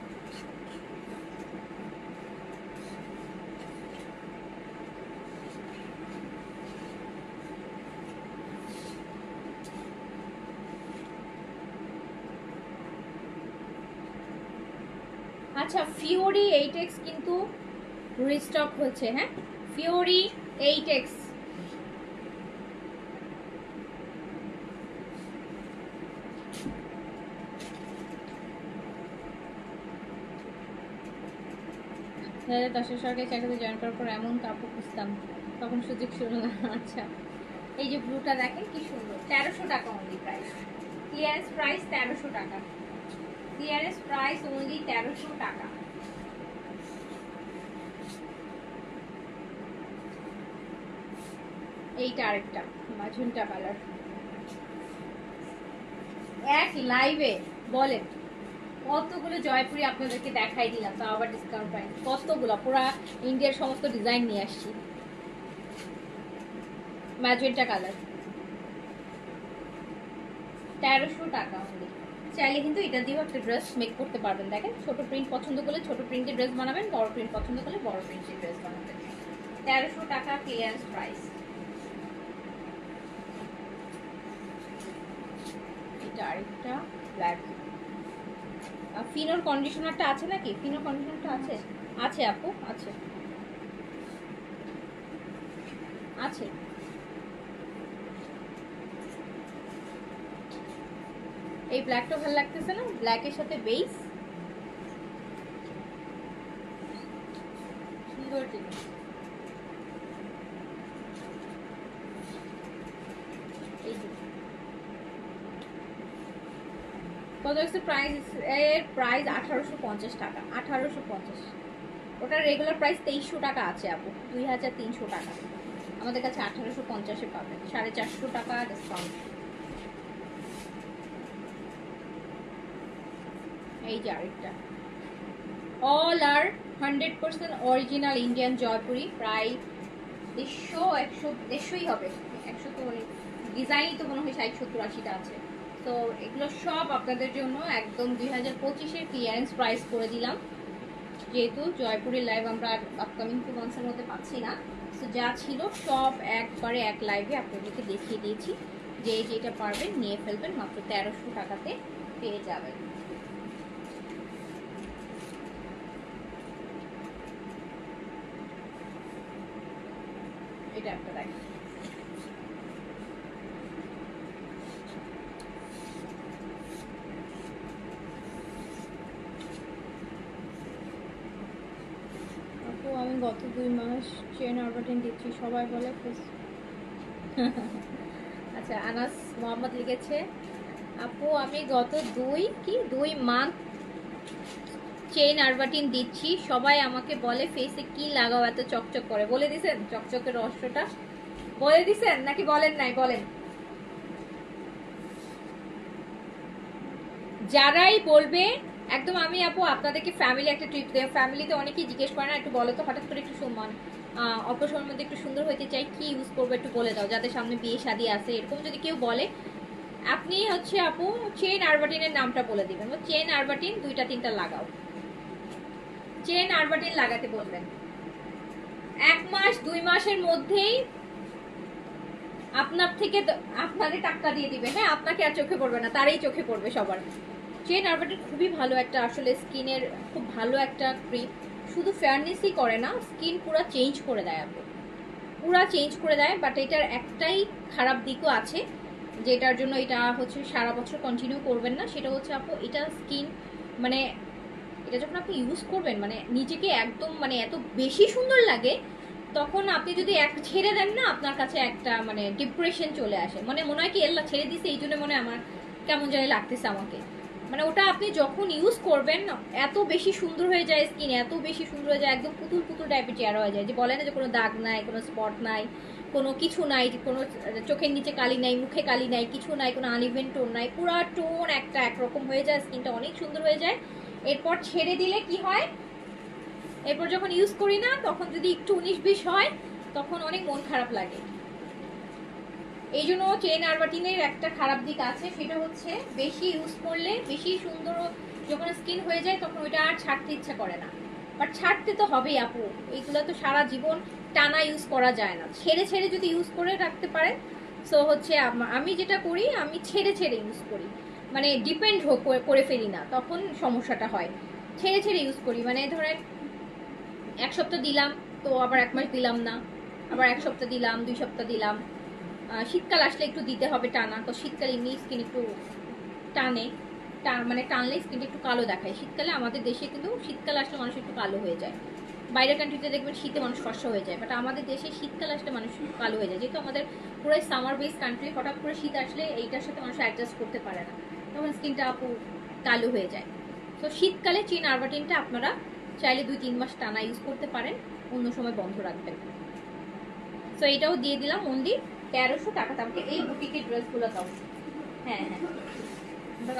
আচ্ছা ফিওরি 8x কিন্তু রিস্টক হচ্ছে, হ্যাঁ ফিওরি 8x10 সরকারি চাকরিতে জয়েন করার পর এমন কাপড় খুঁজতাম, তখন সুযোগ ছিল না। আচ্ছা এই যে ব্লুটা দেখেন কি সুন্দর, 1300 টাকা অনলি প্রাইস, ক্লিয়ারেন্স প্রাইস 1300 টাকা, ক্লিয়ারেন্স প্রাইস অনলি 1300 টাকা। এইটা আরেকটা মাজুন্টা কালার, এক লাইভে বলেন কতগুলো জয়পুরি আপনাদেরকে দেখাই দিলাম, তাও আবার ডিসকাউন্ট প্রাইস, কতগুলো পুরা ইন্ডিয়ার সমস্ত ডিজাইন নিয়ে আসছি। ম্যাজেন্টা কালার 1300 টাকা অনলি। চাইলে কিন্তু এটা দিয়েও একটা ড্রেস মেক করতে পারবেন। দেখেন ছোট প্রিন্ট পছন্দ করলে ছোট প্রিন্টের ড্রেস বানাবেন, বড় প্রিন্ট পছন্দ করলে বড় প্রিন্টের ড্রেস বানাবেন। 1300 টাকা ক্লিয়ারেন্স প্রাইস। এটা আরেকটা ব্ল্যাক। ফিনোর কন্ডিশনারটা আছে নাকি? ফিনোর কন্ডিশনারটা আছে? আছে আপু, আছে আছে। এই ব্ল্যাকটা ভালো লাগতেছে না? ব্ল্যাকের সাথে বেস সুন্দর জিনিস। এই কত হচ্ছে প্রাইস? এর প্রাইস 1850 টাকা, 1850। ওটার রেগুলার প্রাইস 2300 টাকা আছে আপু, 2300 টাকা। আমাদের কাছে 1850-এ পাবেন, 450 টাকা ডিসকাউন্ট। এই যে আরেকটা, অল আর 100% অরিজিনাল ইন্ডিয়ান জয়পুরি, প্রায় 150-150 হবে, 100 তো ডিজাইনই তো মনে হয় 60-70-80টা আছে। তো এগুলো সব আপনাদের জন্য একদম 2025-এর ক্লিয়ারেন্স প্রাইস করে দিলাম, যেহেতু জয়পুরের লাইভ আমরা আপকামিং 2 মান্থসের মধ্যে পাচ্ছি না। তো যা ছিল সব একবারে এক লাইভে আপনাদেরকে দেখিয়ে দিয়েছি, যে যেটা পারবেন নিয়ে ফেলবেন, মাত্র 1300 টাকাতে পেয়ে যাবেন। এটা একটা দেখেন, আমি গত 2 মাস চেন অরবাটিন দিচ্ছি, সবাই বলে আচ্ছা আনাস মোহাম্মদ লিখেছে, আপু আমি গত 2 মান্থ চেইন আরবাটিন দিচ্ছি, সবাই আমাকে বলে ফেসে কি লাগাও এত চকচক করে। বলে দিছেন চকচকের রহস্যটা? বলে দিছেন নাকি বলেন নাই? বলেন। যারাই বলবে একদম, আমি আপু আপনাদেরকে ফ্যামিলি একটা ট্রিপ দেব। ফ্যামিলিতে অনেকেই জিজ্ঞেস করে না, একটু বলো তো, হঠাৎ করে একটু সম্মান অল্প সময়ের মধ্যে একটু সুন্দর হইতে চাই, কি ইউজ করবো একটু বলে দাও, যাদের সামনে বিয়ে শাদী আছে, এরকম যদি কেউ বলে, আপনি হচ্ছে আপু চেন আরবাটিনের নামটা বলে দিবেন, চেন আরবাটিন 2-3টা লাগাও, চেন আরবাটিন লাগাতে বলবেন। 1 মাস 2 মাসের মধ্যেই আপনার থেকে আপনাদের টাকা দিয়ে দিবে। হ্যাঁ, আপনাকে আর চোখে পড়বে না, তারই চোখে পড়বে সবার। চেন আরবাটিন খুবই ভালো একটা, আসলে স্কিনের খুব ভালো একটা ক্রিম, শুধু ফেয়ারনেসই করে না, স্কিন পুরো চেঞ্জ করে দেয় আপু, পুরো চেঞ্জ করে দেয়। বাট এটার একটাই খারাপ দিকও আছে, যেটার জন্য এটা হচ্ছে সারা বছর কন্টিনিউ করবেন না, সেটা হচ্ছে আপু এটা স্কিন মানে এটা যখন আপনি ইউজ করবেন মানে নিজেকে একদম মানে এত বেশি সুন্দর লাগে, তখন আপনি যদি এক ছেড়ে দেন না, আপনার কাছে একটা মানে ডিপ্রেশন চলে আসে, মানে মনে হয় কি এল্লা ছেড়ে দিছে, এই জন্য মনে হয় আমার কেমন জানি লাগতেছে আমাকে। মানে ওটা আপনি যখন ইউজ করবেন এত বেশি সুন্দর হয়ে যায় স্কিন, এত বেশি সুন্দর হয়ে যায়, একদম পুতুল পুতুল টাইপের চেহারা হয়ে যায়, যে বলে না যে কোনো দাগ নাই, কোনো স্পট নাই, কোনো কিছু নাই, কোনো চোখের নিচে কালি নাই, মুখে কালি নাই, কিছু নাই, কোনো আনইভেন টোন নাই, পুরো টোন একটা একরকম হয়ে যায়, স্কিনটা অনেক সুন্দর হয়ে যায়। এরপর ছেড়ে দিলে কি হয়, এরপর যখন ইউজ করি না তখন যদি একটু 19-20 হয় তখন অনেক মন খারাপ লাগে। এই জন্য চেন আরবাটিনের একটা খারাপ দিক আছে, সেটা হচ্ছে বেশি ইউজ করলে, বেশি সুন্দর যখন স্কিন হয়ে যায় তখন ওইটা আর ছাড়তে ইচ্ছা করে না। বাট ছাড়তে তো হবেই আপু, এইগুলো তো সারা জীবন টানা ইউজ করা যায় না, ছেড়ে ছেড়ে যদি ইউজ করে রাখতে পারেন। সো হচ্ছে আমি যেটা করি, আমি ছেড়ে ছেড়ে ইউজ করি, মানে ডিপেন্ড করে ফেলি না, তখন সমস্যাটা হয়। ছেড়ে ছেড়ে ইউজ করি, মানে ধরেন 1 সপ্তাহ দিলাম, তো আবার 1 মাস দিলাম না, আবার 1 সপ্তাহ দিলাম, 2 সপ্তাহ দিলাম। শীতকাল আসলে একটু দিতে হবে টানা, তো শীতকালে এমনি স্কিন একটু টানে, মানে টানলে স্কিনটা একটু কালো দেখায়। শীতকালে আমাদের দেশে কিন্তু শীতকাল আসলে মানুষ একটু কালো হয়ে যায়, বাইরের কান্ট্রিতে দেখবেন শীতে মানুষ ফর্সা হয়ে যায়, বাট আমাদের দেশে শীতকাল আসলে মানুষ কালো হয়ে যায়, যেহেতু আমাদের পুরো সামার বেস কান্ট্রি, হঠাৎ করে শীত আসলে এইটার সাথে মানুষ অ্যাডজাস্ট করতে পারে না, তখন স্কিনটা আপু কালো হয়ে যায়। তো শীতকালে চেন আরবাটিনটা আপনারা চাইলে 2-3 মাস টানা ইউজ করতে পারেন, অন্য সময় বন্ধ রাখবেন। তো এটাও দিয়ে দিলাম অনলি 1300 টাকা। আমাকে এই বুটিকের ড্রেসগুলো দাও। হ্যাঁ হ্যাঁ,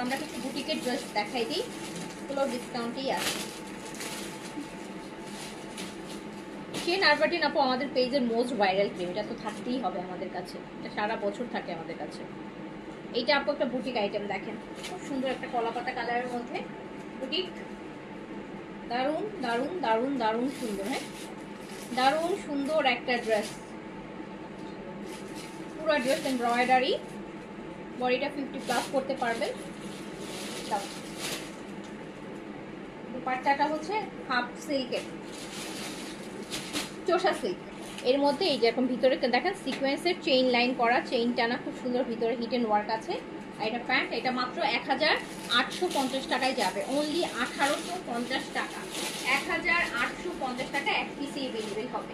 আমরা কিছু বুটিকের ড্রেস দেখাই দিই, এগুলো ডিসকাউন্টেই আছে। চেন আরবাটিন আপু আমাদের পেজের মোস্ট ভাইরাল ক্রিম, এটা তো থাকতেই হবে আমাদের কাছে, এটা সারা বছর থাকে আমাদের কাছে। এইটা আপু একটা বুটিক আইটেম, দেখেন খুব সুন্দর একটা কলাপাতা কালারের মধ্যে বুটিক, দারুণ দারুণ দারুণ দারুণ সুন্দর। হ্যাঁ, দারুণ সুন্দর একটা ড্রেস, পুরো ড্রেস এমব্রয়ডারি, বডিটা 50+ করতে পারবেন। দুপাট্টাটা হচ্ছে হাফ সিল্কের, চোষা সিল্ক, এর মধ্যে এই যেরকম ভিতরে দেখেন সিকোয়েন্সের চেইন লাইন করা, চেইন টানা খুব সুন্দর, ভিতরে হিডেন ওয়ার্ক আছে। আর এটা প্যান্ট, এটা মাত্র 1850 টাকায় যাবে, অনলি 1850 টাকা, 1850 টাকা এক পিসে এভেলেবেল হবে।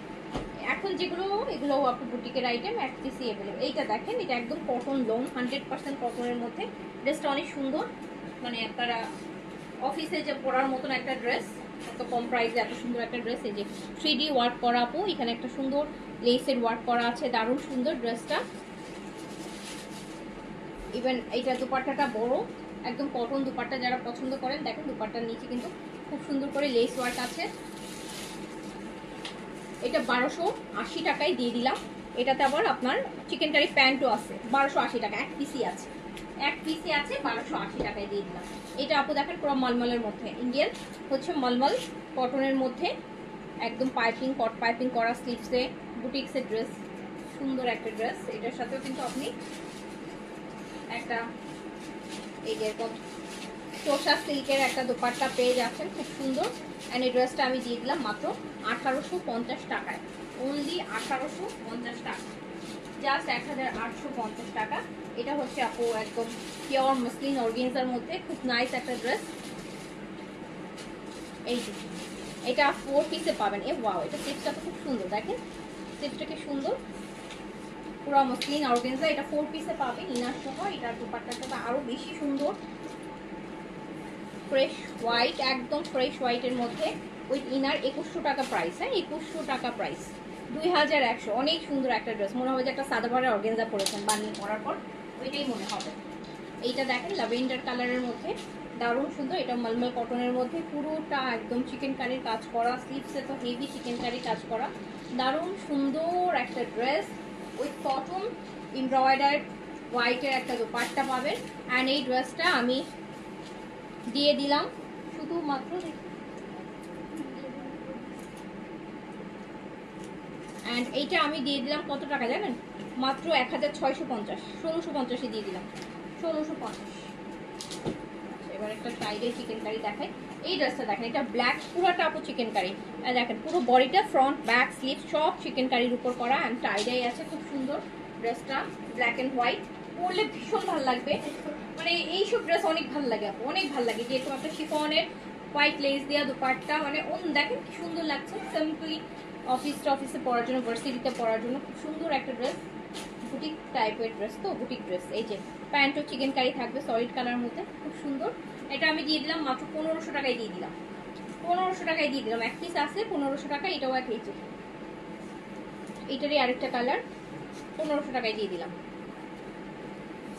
এখন যেগুলো এগুলো আপনি বুটিকের আইটেম এক পিসে এভেলেবেল। এইটা দেখেন, এটা একদম কটন লোন, 100% কটনের মধ্যে, ড্রেসটা অনেক সুন্দর, মানে আপনারা অফিসে যে পরার মতন একটা ড্রেস, এত কম প্রাইসে এত সুন্দর একটা ড্রেস। এই যে 3D ওয়ার্ক করা আপু, এখানে একটা সুন্দর লেসের ওয়ার্ক করা আছে, দারুণ সুন্দর ড্রেসটা। ইভেন এইটা দুপাট্টাটা বড়, একদম কটন দুপাট্টা যারা পছন্দ করেন, দেখেন দুপাট্টার নিচে কিন্তু খুব সুন্দর করে লেস ওয়ার্ক আছে। এটা 1280 টাকায় দিয়ে দিলাম। এটাতে আবার আপনার চিকেন কারি প্যান্টও আছে, 1280 টাকা, এক পিসি আছে, এক পিসি আছে, 1280 টাকায় দিয়ে দিলাম। এটা আপু দেখেন পুরো মলমলের মধ্যে, ইন্ডিয়ান হচ্ছে মলমল কটনের মধ্যে, একদম পাইপিং কট পাইপিং করা স্লিভসে বুটিক্সের ড্রেস, সুন্দর একটা ড্রেস। এটার সাথেও কিন্তু আপনি একটা এই যেরকম তোষা সিল্কের একটা দোপাট্টা পেয়ে যাচ্ছেন, খুব সুন্দর। অ্যান্ড এই ড্রেসটা আমি দিয়ে দিলাম মাত্র 1850 টাকায়, অনলি 1850 টাকা, জাস্ট 1850 টাকা। এটা হচ্ছে আপু একদম পিওর মসলিন অর্গানজার মধ্যে খুব নাইস একটা ড্রেস। এই যে এটা 4 পিসে পাবেন। এ ওয়াও, এটা স্লিভসটা তো খুব সুন্দর, দেখেন স্লিভসটা কি সুন্দর, পুরো মসলিন অর্গানজা। এটা 4 পিসে পাবেন ইনার সহ। এটার দোপাট্টাটা আরো বেশি সুন্দর, ফ্রেশ হোয়াইট, একদম ফ্রেশ হোয়াইটের মধ্যে উইথ ইনার। 2100 টাকা প্রাইস, হ্যাঁ 2100 টাকা প্রাইস, 2100। অনেক সুন্দর একটা ড্রেস, মনে হবে যে একটা সাদাবারের অর্গানজা পরেছেন বানিয়ে পরার পর, ওইটাই মনে হবে। এইটা দেখেন ল্যাভেন্ডার কালারের মধ্যে, দারুণ সুন্দর। এটা মলমল কটনের মধ্যে, পুরোটা একদম চিকেন কারির কাজ করা, স্লিভসে তো হেভি চিকেন কারির কাজ করা, দারুণ সুন্দর একটা ড্রেস উইথ কটন এমব্রয়ডার্ড হোয়াইটের একটা দোপাট্টা পাবেন। অ্যান্ড এই ড্রেসটা আমি দিয়ে দিলাম শুধুমাত্র, অ্যান্ড এইটা আমি দিয়ে দিলাম কত টাকা জানেন, মাত্র 1650, 1650 দিয়ে দিলাম, 1650। এবার একটা সাইডে চিকেন কারি দেখাই। এই ড্রেসটা দেখেন, এটা ব্ল্যাক, পুরোটা আপু চিকেন কারি, দেখেন পুরো বডিটা ফ্রন্ট ব্যাক স্লিভ সব চিকেন কারির উপর করা, অ্যান্ড টাইডাই আছে, খুব সুন্দর ড্রেসটা, ব্ল্যাক অ্যান্ড হোয়াইট, পরলে ভীষণ ভালো লাগবে। মানে এইসব ড্রেস অনেক ভালো লাগে আপু, অনেক ভালো লাগে, যেরকম একটা শিফনের হোয়াইট লেস দেওয়া দুপাট্টা, মানে দেখেন কি সুন্দর লাগছে, সিম্পলি অফিসে পরার জন্য, ভার্সিটিতে পরার জন্য খুব সুন্দর একটা ড্রেস, বুটিক টাইপের ড্রেস, তো বুটিক ড্রেস। এই যে প্যান্টও চিকেন কারি থাকবে সলিড কালার মধ্যে, খুব সুন্দর। এটা আমি দিয়ে দিলাম মাত্র 1500 টাকায় দিয়ে দিলাম, 1500 টাকায় দিয়ে দিলাম, এক পিস আছে 1500 টাকা। এটাও এক এই যে এইটারই আরেকটা কালার, 1500 টাকায় দিয়ে দিলাম,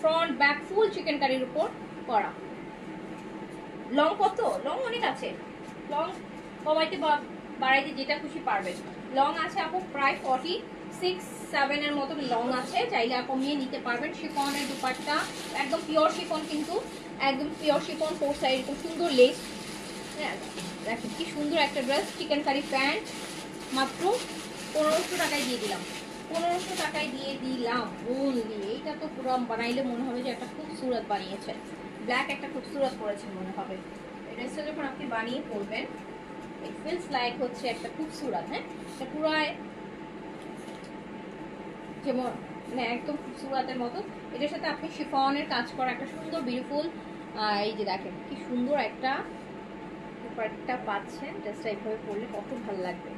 ফ্রন্ট ব্যাক ফুল চিকেন কারির উপর করা। লং কত, লং অনেক আছে, লং কমাইতে বা বাড়াইতে যেটা খুশি পারবেন। লং আছে আপু প্রায় 46-7 এর মতো লং আছে, চাইলে কমিয়ে নিতে পারবেন। শিফনের দুপাট্টা একদম পিওর শিফন, কিন্তু একদম পিওর শিফন, 4 সাইড এরকম সুন্দর লেস, দেখেন কি সুন্দর একটা ড্রেস। চিকেন কারি প্যান্ট মাত্র 1500 টাকায় দিয়ে দিলাম, 1500 টাকায় দিয়ে দিলাম অনলি। এইটা তো পুরো বানাইলে মনে হবে যে একটা খুবসুরত বানিয়েছে, ব্ল্যাক একটা খুবসুরত করেছেন মনে হবে। এই ড্রেসটা যখন আপনি বানিয়ে পরবেন, ইট ফিলস লাইক হচ্ছে একটা খুবসুরত, হ্যাঁ এটা পুরো যেমন মানে একদম খুবসুরতের মতো। এটার সাথে আপনি শিফনের কাজ করা একটা সুন্দর বিউটিফুল, এই যে দেখেন কি সুন্দর একটা দুপাট্টা পাচ্ছেন। ড্রেসটা এইভাবে পরলে কত ভালো লাগবে,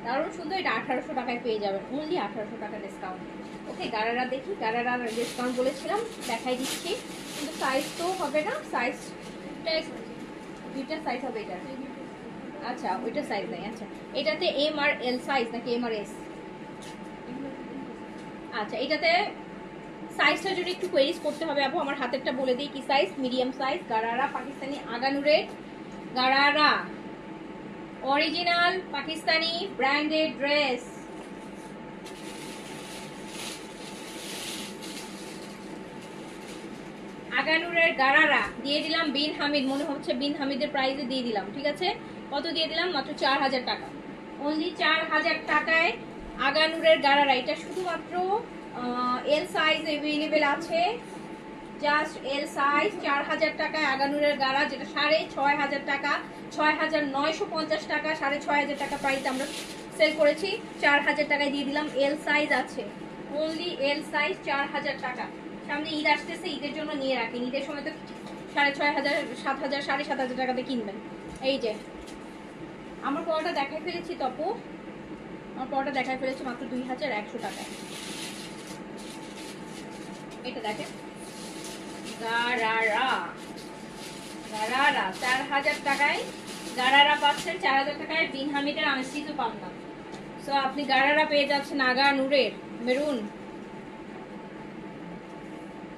দারুণ সুন্দর। এটা 1800 টাকায় পেয়ে যাবেন, অনলি 1800 টাকা ডিসকাউন্ট। ওকে গারারা দেখি, গারারা ডিসকাউন্ট বলেছিলাম, দেখাই দিচ্ছি, কিন্তু সাইজ তো হবে না, সাইজ দুইটা সাইজ হবে এটা। আচ্ছা ওইটা সাইজ নাই, আচ্ছা এটাতে এম আর এল সাইজ নাকি এম আর এস? আচ্ছা এটাতে সাইজটা যদি একটু কোয়েরিজ করতে হবে আপু, আমার হাতেরটা বলে দিই কি size, medium size. Gharara Pakistani আগানুরের, gharara original Pakistani branded dress. আগানুরের গারারা দিয়ে দিলাম বিন হামিদ, মনে হচ্ছে বিন হামিদের প্রাইসে দিয়ে দিলাম, ঠিক আছে। কত দিয়ে দিলাম, মাত্র 4000 টাকা, অনলি 4000 টাকায় আগানুরের গারারা। এটা শুধুমাত্র এল সাইজ অ্যাভেলেবেল আছে, জাস্ট এল সাইজ, 4000 টাকায় আগানুরের গারা, যেটা 6500 টাকা, 6950 টাকা, 6500 টাকা প্রাইস আমরা সেল করেছি, 4000 টাকায় দিয়ে দিলাম। এল সাইজ আছে, অনলি এল সাইজ, 4000 টাকা। সামনে ঈদ আসতেছে, ঈদের জন্য নিয়ে রাখেন, ঈদের সময় তো 6500, 7000, 7500 টাকাতে কিনবেন। এই যে আমার পরোটা দেখাই ফেলেছি তপু, আমার পরোটা দেখাই ফেলেছি মাত্র 2100 টাকায়। এটা দেখেন গারারা, গারারা 4000 টাকায় গারারা পাচ্ছেন, 4000 টাকায় বিন হামিদের আনস্টিচও পান না। সো আপনি গারারা পেয়ে যাচ্ছেন আগানুরের মেরুন।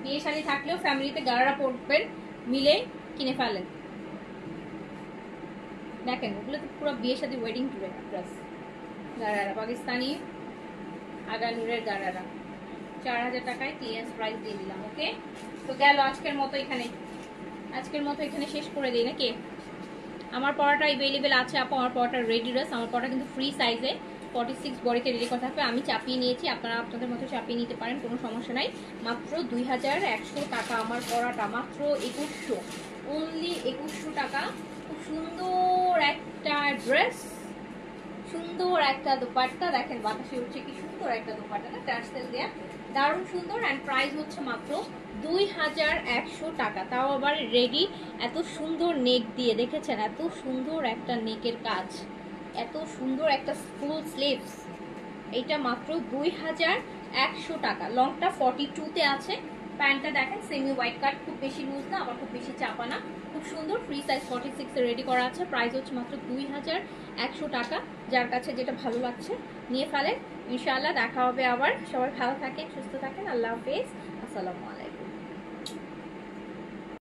বিয়ে শাড়ি থাকলেও ফ্যামিলিতে গারারা পরবেন, মিলে কিনে ফেলেন। দেখেন ওগুলো তো পুরো বিয়ের সাথে ওয়েডিং টুরে ড্রেস। গারারা পাকিস্তানি আগানুরের গারারা 4000 টাকায় ক্লিয়ারেন্স প্রাইস দিয়ে দিলাম। ওকে, তো গেল আজকের মতো এখানে শেষ করে দিই নাকি? আমার পড়াটা অ্যাভেলেবেল আছে আপু, আমার পড়াটা রেডি ড্রেস। আমার পড়াটা কিন্তু ফ্রি সাইজে 46 বডিতে রেডি করা থাকবে। আমি চাপিয়ে নিয়েছি, আপনারা আপনাদের মতো চাপিয়ে নিতে পারেন, কোনো সমস্যা নাই। মাত্র 2100 টাকা আমার পড়াটা, মাত্র 2100, অনলি 2100 টাকা। খুব সুন্দর একটা ড্রেস, সুন্দর একটা দোপাট্টা, দেখেন বাতাসে উঠছে কি সুন্দর একটা দোপাট্টা না, টার্সেল দেয়া, দারুণ সুন্দর। অ্যান্ড প্রাইস হচ্ছে মাত্র 2100 টাকা, তাও আবার রেডি। এত সুন্দর নেক দিয়ে, দেখেছেন এত সুন্দর একটা নেকের কাজ, এত সুন্দর একটা ফুল স্লিভস। এইটা মাত্র 2100 টাকা। লংটা 42-তে আছে। প্যান্টটা দেখেন সেমি হোয়াইট কাট, খুব বেশি লুজ না আবার খুব বেশি চাপা না, খুব সুন্দর। ফ্রি সাইজ 46-এ রেডি করা আছে। প্রাইস হচ্ছে মাত্র 2100 টাকা। যার কাছে যেটা ভালো লাগছে নিয়ে ফেলেন। ইনশাআল্লাহ দেখা হবে আবার। সবাই ভালো থাকেন, সুস্থ থাকেন। আল্লাহ হাফেজ, আসসালামু আলাইকুম।